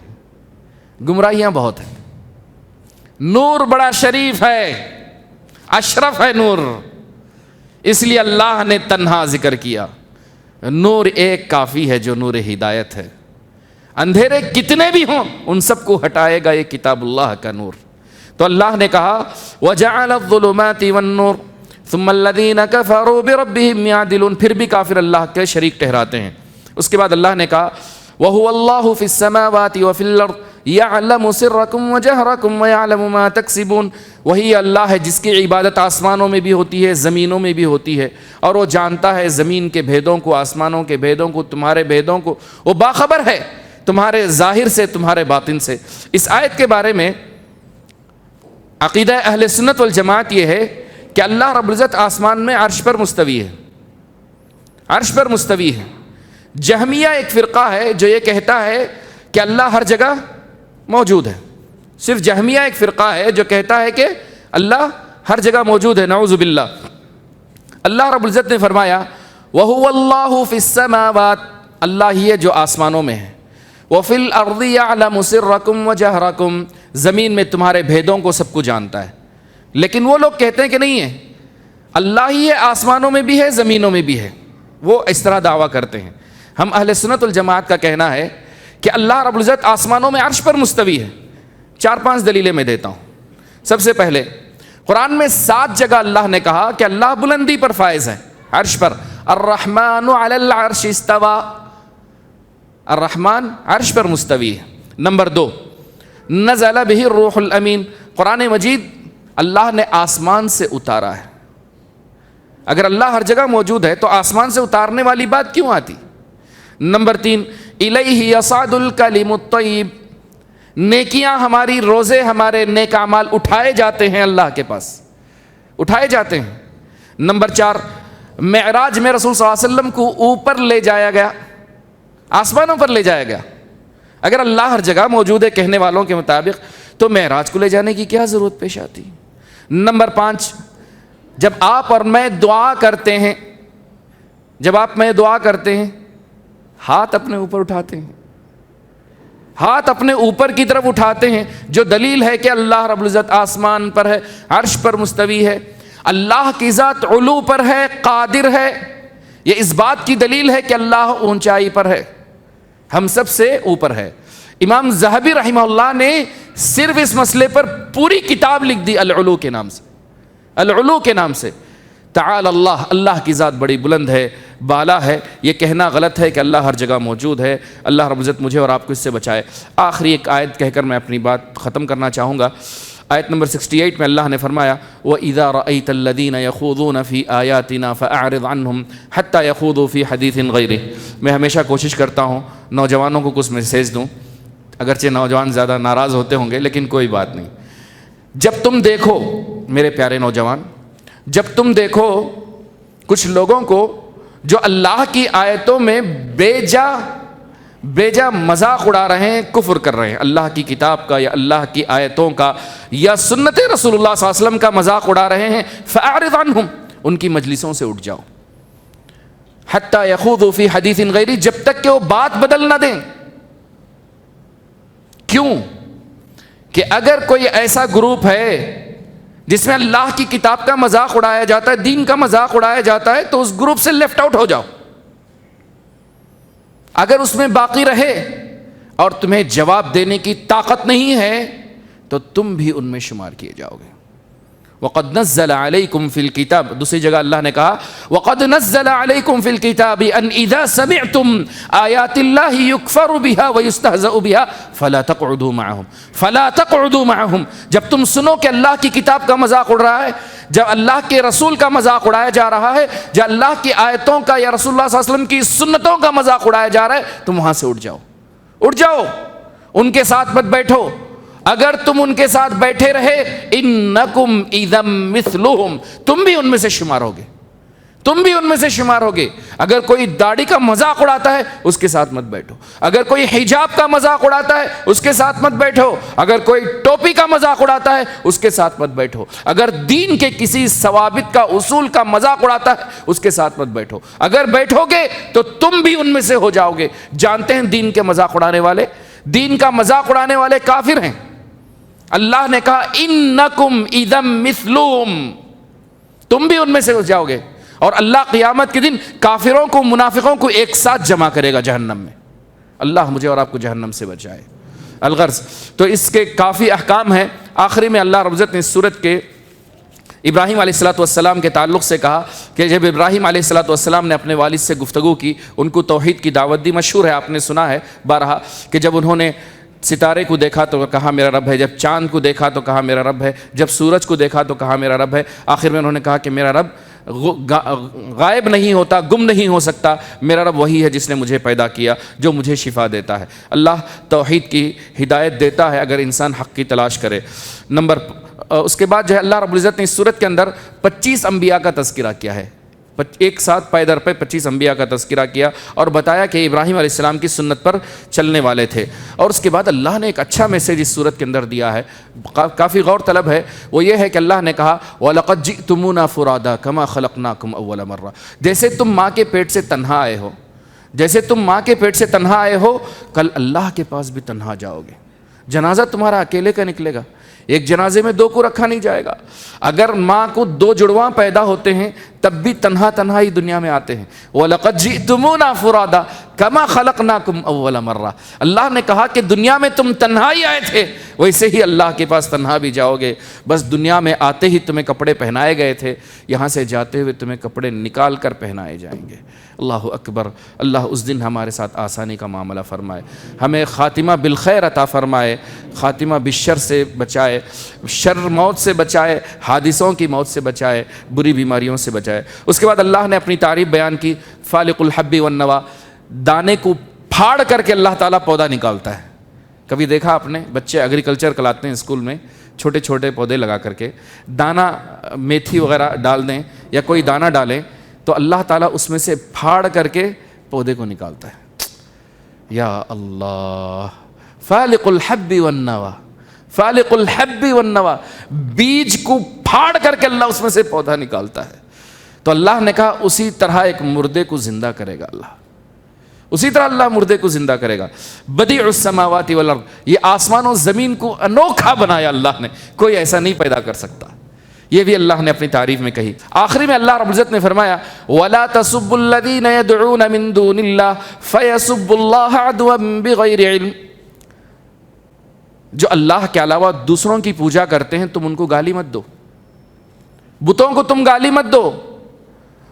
گمراہیاں بہت ہیں۔ نور بڑا شریف ہے، اشرف ہے نور، اس لیے اللہ نے تنہا ذکر کیا، نور ایک کافی ہے جو نور ہدایت ہے۔ اندھیرے کتنے بھی ہوں ان سب کو ہٹائے گا یہ کتاب اللہ کا نور۔ تو اللہ نے کہا وَجَعَلَ الظُّلُمَاتِ وَالنُّورَ ثُمَّ الَّذِينَ كَفَرُوا بِرَبِّهِمْ يَعْدِلُونَ، پھر بھی کافر اللہ کے شریک ٹھہراتے ہیں۔ اس کے بعد اللہ نے کہا وَهُوَ اللَّهُ فِي السَّمَاوَاتِ وَفِي الْأَرْضِ يَعْلَمُ سِرَّكُمْ وَجَهْرَكُمْ وَيَعْلَمُ مَا تَكْسِبُونَ، وہی اللہ ہے جس کی عبادت آسمانوں میں بھی ہوتی ہے، زمینوں میں بھی ہوتی ہے، اور وہ جانتا ہے زمین کے بھیدوں کو، آسمانوں کے بھیدوں کو، تمہارے بھیدوں کو، وہ باخبر ہے تمہارے ظاہر سے، تمہارے باطن سے۔ اس آیت کے بارے میں عقیدہ اہل سنت والجماعت یہ ہے کہ اللہ رب العزت آسمان میں عرش پر مستوی ہے، عرش پر مستوی ہے۔ جہمیہ ایک فرقہ ہے جو یہ کہتا ہے کہ اللہ ہر جگہ موجود ہے، صرف جہمیہ ایک فرقہ ہے جو کہتا ہے کہ اللہ ہر جگہ موجود ہے، نعوذ باللہ۔ اللہ رب العزت نے فرمایا وَهُوَ اللَّهُ فِي السَّمَاوَاتِ، اللہ ہی ہے جو آسمانوں میں ہے، وَفِي الْأَرْضِ يَعْلَمُ سِرَّكُمْ وَجَهْرَكُمْ، زمین میں تمہارے بھیدوں کو سب کو جانتا ہے. لیکن وہ لوگ کہتے ہیں کہ نہیں ہے, اللہ ہی ہے, آسمانوں میں بھی ہے, زمینوں میں بھی ہے. وہ اس طرح دعویٰ کرتے ہیں. ہم اہل سنت والجماعت کا کہنا ہے کہ اللہ رب العزت آسمانوں میں عرش پر مستوی ہے. 4-5 دلیلیں میں دیتا ہوں. سب سے پہلے قرآن میں 7 جگہ اللہ نے کہا کہ اللہ بلندی پر فائز ہے, عرش پر. الرحمن علی العرش استوى, الرحمن عرش پر مستوی ہے. نمبر 2, نزل به الروح الامین, قرآن مجید اللہ نے آسمان سے اتارا ہے. اگر اللہ ہر جگہ موجود ہے تو آسمان سے اتارنے والی بات کیوں آتی؟ نمبر 3, الیہ یصعد الکلم الطیب, نیکیاں ہماری, روزے ہمارے, نیک اعمال اٹھائے جاتے ہیں اللہ کے پاس, اٹھائے جاتے ہیں. نمبر 4, معراج میں رسول صلی اللہ علیہ وسلم کو اوپر لے جایا گیا, آسمانوں پر لے جایا گیا. اگر اللہ ہر جگہ موجود ہے کہنے والوں کے مطابق, تو معراج کو لے جانے کی کیا ضرورت پیش آتی؟ نمبر 5, جب آپ اور میں دعا کرتے ہیں, جب آپ میں دعا کرتے ہیں, ہاتھ اپنے اوپر اٹھاتے ہیں, ہاتھ اپنے اوپر کی طرف اٹھاتے ہیں, جو دلیل ہے کہ اللہ رب العزت آسمان پر ہے, عرش پر مستوی ہے. اللہ کی ذات علو پر ہے, قادر ہے. یہ اس بات کی دلیل ہے کہ اللہ اونچائی پر ہے, ہم سب سے اوپر ہے. امام ذہبی رحمہ اللہ نے صرف اس مسئلے پر پوری کتاب لکھ دی العلو کے نام سے, العلو کے نام سے. تعالی اللہ, اللہ کی ذات بڑی بلند ہے, بالا ہے. یہ کہنا غلط ہے کہ اللہ ہر جگہ موجود ہے. اللہ رب العزت مجھے اور آپ کو اس سے بچائے. آخری ایک آیت کہہ کر میں اپنی بات ختم کرنا چاہوں گا. آیت نمبر 68 میں اللہ نے فرمایا وَإِذَا رَأَيْتَ الَّذِينَ يَخُوضُونَ فِي آيَاتِنَا فَأَعْرِضْ عَنْهُمْ حَتَّى يَخُوضُوا فِي حَدِيثٍ غَيْرِهِ. میں ہمیشہ کوشش کرتا ہوں نوجوانوں کو کچھ میسیج دوں, اگرچہ نوجوان زیادہ ناراض ہوتے ہوں گے, لیکن کوئی بات نہیں. جب تم دیکھو میرے پیارے نوجوان, جب تم دیکھو کچھ لوگوں کو جو اللہ کی آیتوں میں بے جا مذاق اڑا رہے ہیں, کفر کر رہے ہیں, اللہ کی کتاب کا یا اللہ کی آیتوں کا یا سنت رسول اللہ صلی اللہ علیہ وسلم کا مذاق اڑا رہے ہیں, فَأَعْرِضْ عَنْهُمْ, ان کی مجلسوں سے اٹھ جاؤ. حَتَّى يَخُوضُوا فِي حَدِيثٍ غَيْرِهِ, جب تک کہ وہ بات بدل نہ دیں. کیوں کہ اگر کوئی ایسا گروپ ہے جس میں اللہ کی کتاب کا مذاق اڑایا جاتا ہے, دین کا مذاق اڑایا جاتا ہے, تو اس گروپ سے لیفٹ آؤٹ ہو جاؤ. اگر اس میں باقی رہے اور تمہیں جواب دینے کی طاقت نہیں ہے تو تم بھی ان میں شمار کیے جاؤ گے. وَقَدْ نَزَّلَ عَلَيْكُمْ فِي الْكِتَابِ, دوسری جگہ اللہ نے کہا وَقَدْ نَزَّلَ عَلَيْكُمْ فِي الْكِتَابِ أَنْ إِذَا سَمِعْتُمْ آيَاتِ اللَّهِ يُكْفَرُ بِهَا وَيُسْتَهْزَأُ بِهَا فَلَا تَقْعُدُوا مَعَهُمْ, جب تم سنو کہ اللہ کی کتاب کا مذاق اڑ رہا ہے, جب اللہ کے رسول کا مذاق اڑایا جا رہا ہے, جب اللہ کی آیتوں کا یا رسول اللہ صلی اللہ علیہ وسلم کی سنتوں کا مذاق اڑایا جا رہا ہے, تم وہاں سے اٹھ جاؤ, اٹھ جاؤ, ان کے ساتھ مت بیٹھو. اگر تم ان کے ساتھ بیٹھے رہے انکم اذا مثلہم, تم بھی ان میں سے شمار ہوگے, تم بھی ان میں سے شمار ہوگے. اگر کوئی داڑھی کا مذاق اڑاتا ہے اس کے ساتھ مت بیٹھو, اگر کوئی حجاب کا مذاق اڑاتا ہے اس کے ساتھ مت بیٹھو, اگر کوئی ٹوپی کا مذاق اڑاتا ہے اس کے ساتھ مت بیٹھو, اگر دین کے کسی ثوابت کا اصول کا مذاق اڑاتا ہے اس کے ساتھ مت بیٹھو. اگر بیٹھو گے تو تم بھی ان میں سے ہو جاؤ گے. جانتے ہیں دین کے مذاق اڑانے والے, دین کا مذاق اڑانے والے کافر ہیں. اللہ نے کہا انکم اذا مثلہم, تم بھی ان میں سے ہو جاؤ گے. اور اللہ قیامت کے دن کافروں کو, منافقوں کو ایک ساتھ جمع کرے گا جہنم میں. اللہ مجھے اور آپ کو جہنم سے بچائے. الغرض تو اس کے کافی احکام ہیں. آخری میں اللہ رب العزت نے اس سورت کے ابراہیم علیہ الصلوۃ والسلام کے تعلق سے کہا کہ جب ابراہیم علیہ الصلوۃ والسلام نے اپنے والد سے گفتگو کی, ان کو توحید کی دعوت دی. مشہور ہے, آپ نے سنا ہے بارہا, کہ جب انہوں نے ستارے کو دیکھا تو کہا میرا رب ہے, جب چاند کو دیکھا تو کہا میرا رب ہے, جب سورج کو دیکھا تو کہا میرا رب ہے. آخر میں انہوں نے کہا کہ میرا رب غائب نہیں ہوتا, گم نہیں ہو سکتا, میرا رب وہی ہے جس نے مجھے پیدا کیا, جو مجھے شفا دیتا ہے. اللہ توحید کی ہدایت دیتا ہے اگر انسان حق کی تلاش کرے. اس کے بعد جو ہے اللہ رب العزت نے اس صورت کے اندر 25 انبیاء کا تذکرہ کیا ہے. ایک ساتھ پے در پہ 25 انبیاء کا تذکرہ کیا اور بتایا کہ ابراہیم علیہ السلام کی سنت پر چلنے والے تھے. اور اس کے بعد اللہ نے ایک اچھا میسیج اس صورت کے اندر دیا ہے, کافی غور طلب ہے. وہ یہ ہے کہ اللہ نے کہا وَلَقَدْ جِئْتُمُونَا فُرَادَا كَمَا خَلَقْنَاكُمْ أَوَّلَ مَرَّةٍ, جیسے تم ماں کے پیٹ سے تنہا آئے ہو, جیسے تم ماں کے پیٹ سے تنہا آئے ہو, کل اللہ کے پاس بھی تنہا جاؤ گے. جنازہ تمہارا اکیلے کا نکلے گا، ایک جنازے میں 2 کو رکھا نہیں جائے گا۔ اگر ماں کو 2 جڑواں پیدا ہوتے ہیں تب بھی تنہا تنہا ہی دنیا میں آتے ہیں۔ وَلَقَدْ جِئْتُمُونَا فُرَادَا كَمَا خَلَقْنَاكُمْ أَوَّلَ مَرَّةٍ، اللہ نے کہا کہ دنیا میں تم تنہا ہی آئے تھے، ویسے ہی اللہ کے پاس تنہا بھی جاؤ گے۔ بس دنیا میں آتے ہی تمہیں کپڑے پہنائے گئے تھے، یہاں سے جاتے ہوئے تمہیں کپڑے نکال کر پہنائے جائیں گے۔ اللہ اکبر۔ اللہ اس دن ہمارے ساتھ آسانی کا معاملہ فرمائے، ہمیں خاتمہ بالخیر عطا فرمائے، خاتمہ بالشر سے بچائے، شر موت سے بچائے، حادثوں کی موت سے بچائے، بری بیماریوں سے بچائے۔ اس کے بعد اللہ نے اپنی تعریف بیان کی، فالق الحب والنوا، دانے کو پھاڑ کر کے اللہ تعالیٰ پودا نکالتا ہے۔ کبھی دیکھا آپ نے بچے ایگریکلچر کلاتے ہیں اسکول میں، چھوٹے چھوٹے پودے لگا کر کے دانہ میتھی وغیرہ ڈال دیں یا کوئی دانہ ڈالیں تو اللہ تعالیٰ اس میں سے پھاڑ کر کے پودے کو نکالتا ہے۔ یا اللہ، فالق الحب والنوا، فالق الحب والنوا، بیج کو پھاڑ کر کے اللہ اس میں سے پودا نکالتا ہے۔ تو اللہ نے کہا اسی طرح ایک مردے کو زندہ کرے گا اللہ، اسی طرح اللہ مردے کو زندہ کرے گا۔ بدیع السماوات والارض، یہ آسمان و زمین کو انوکھا بنایا اللہ نے، کوئی ایسا نہیں پیدا کر سکتا۔ یہ بھی اللہ نے اپنی تعریف میں کہی۔ آخری میں اللہ رب العزت نے فرمایا وَلَا تَسُبُّوا الَّذِينَ يَدْعُونَ مِن دُونِ اللَّهِ فَيَسُبُّوا اللَّهَ عَدْوًا بِغَيْرِ عِلْمٍ، جو اللہ کے علاوہ دوسروں کی پوجا کرتے ہیں تم ان کو گالی مت دو، بتوں کو تم گالی مت دو،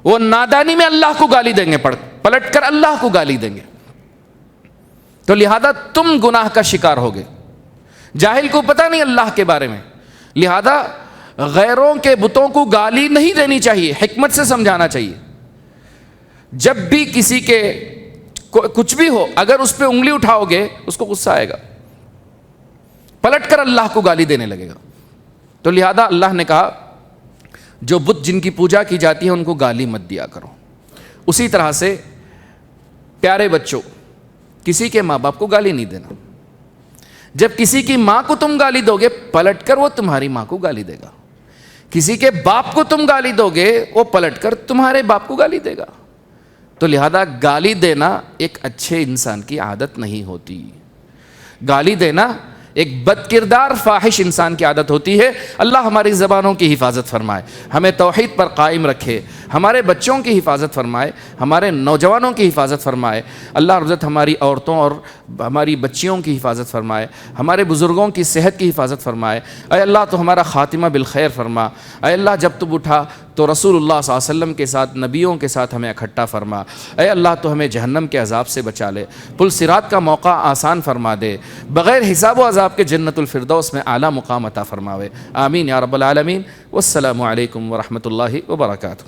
وہ نادانی میں اللہ کو گالی دیں گے، پلٹ کر اللہ کو گالی دیں گے، تو لہذا تم گناہ کا شکار ہوگے۔ جاہل کو پتہ نہیں اللہ کے بارے میں، لہذا غیروں کے بتوں کو گالی نہیں دینی چاہیے، حکمت سے سمجھانا چاہیے۔ جب بھی کسی کے کچھ بھی ہو، اگر اس پہ انگلی اٹھاؤ گے اس کو غصہ آئے گا، پلٹ کر اللہ کو گالی دینے لگے گا۔ تو لہذا اللہ نے کہا جو بت جن کی پوجا کی جاتی ہے ان کو گالی مت دیا کرو۔ اسی طرح سے پیارے بچوں، کسی کے ماں باپ کو گالی نہیں دینا۔ جب کسی کی ماں کو تم گالی دو گے پلٹ کر وہ تمہاری ماں کو گالی دے گا، کسی کے باپ کو تم گالی دو گے وہ پلٹ کر تمہارے باپ کو گالی دے گا۔ تو لہذا گالی دینا ایک اچھے انسان کی عادت نہیں ہوتی، گالی دینا ایک بد کردار فاحش انسان کی عادت ہوتی ہے۔ اللہ ہماری زبانوں کی حفاظت فرمائے، ہمیں توحید پر قائم رکھے، ہمارے بچوں کی حفاظت فرمائے، ہمارے نوجوانوں کی حفاظت فرمائے۔ اللہ رب العزت ہماری عورتوں اور ہماری بچیوں کی حفاظت فرمائے، ہمارے بزرگوں کی صحت کی حفاظت فرمائے۔ اے اللہ تو ہمارا خاتمہ بالخیر فرما۔ اے اللہ جب تو اٹھا تو رسول اللہ صلی اللہ علیہ وسلم کے ساتھ، نبیوں کے ساتھ ہمیں اکٹھا فرما۔ اے اللہ تو ہمیں جہنم کے عذاب سے بچا لے، پل صراط کا موقع آسان فرما دے، بغیر حساب و عذاب کے جنت الفردوس میں اعلیٰ مقام عطا فرماوے۔ آمین یا رب العالمین۔ والسلام علیکم ورحمۃ اللہ وبرکاتہ۔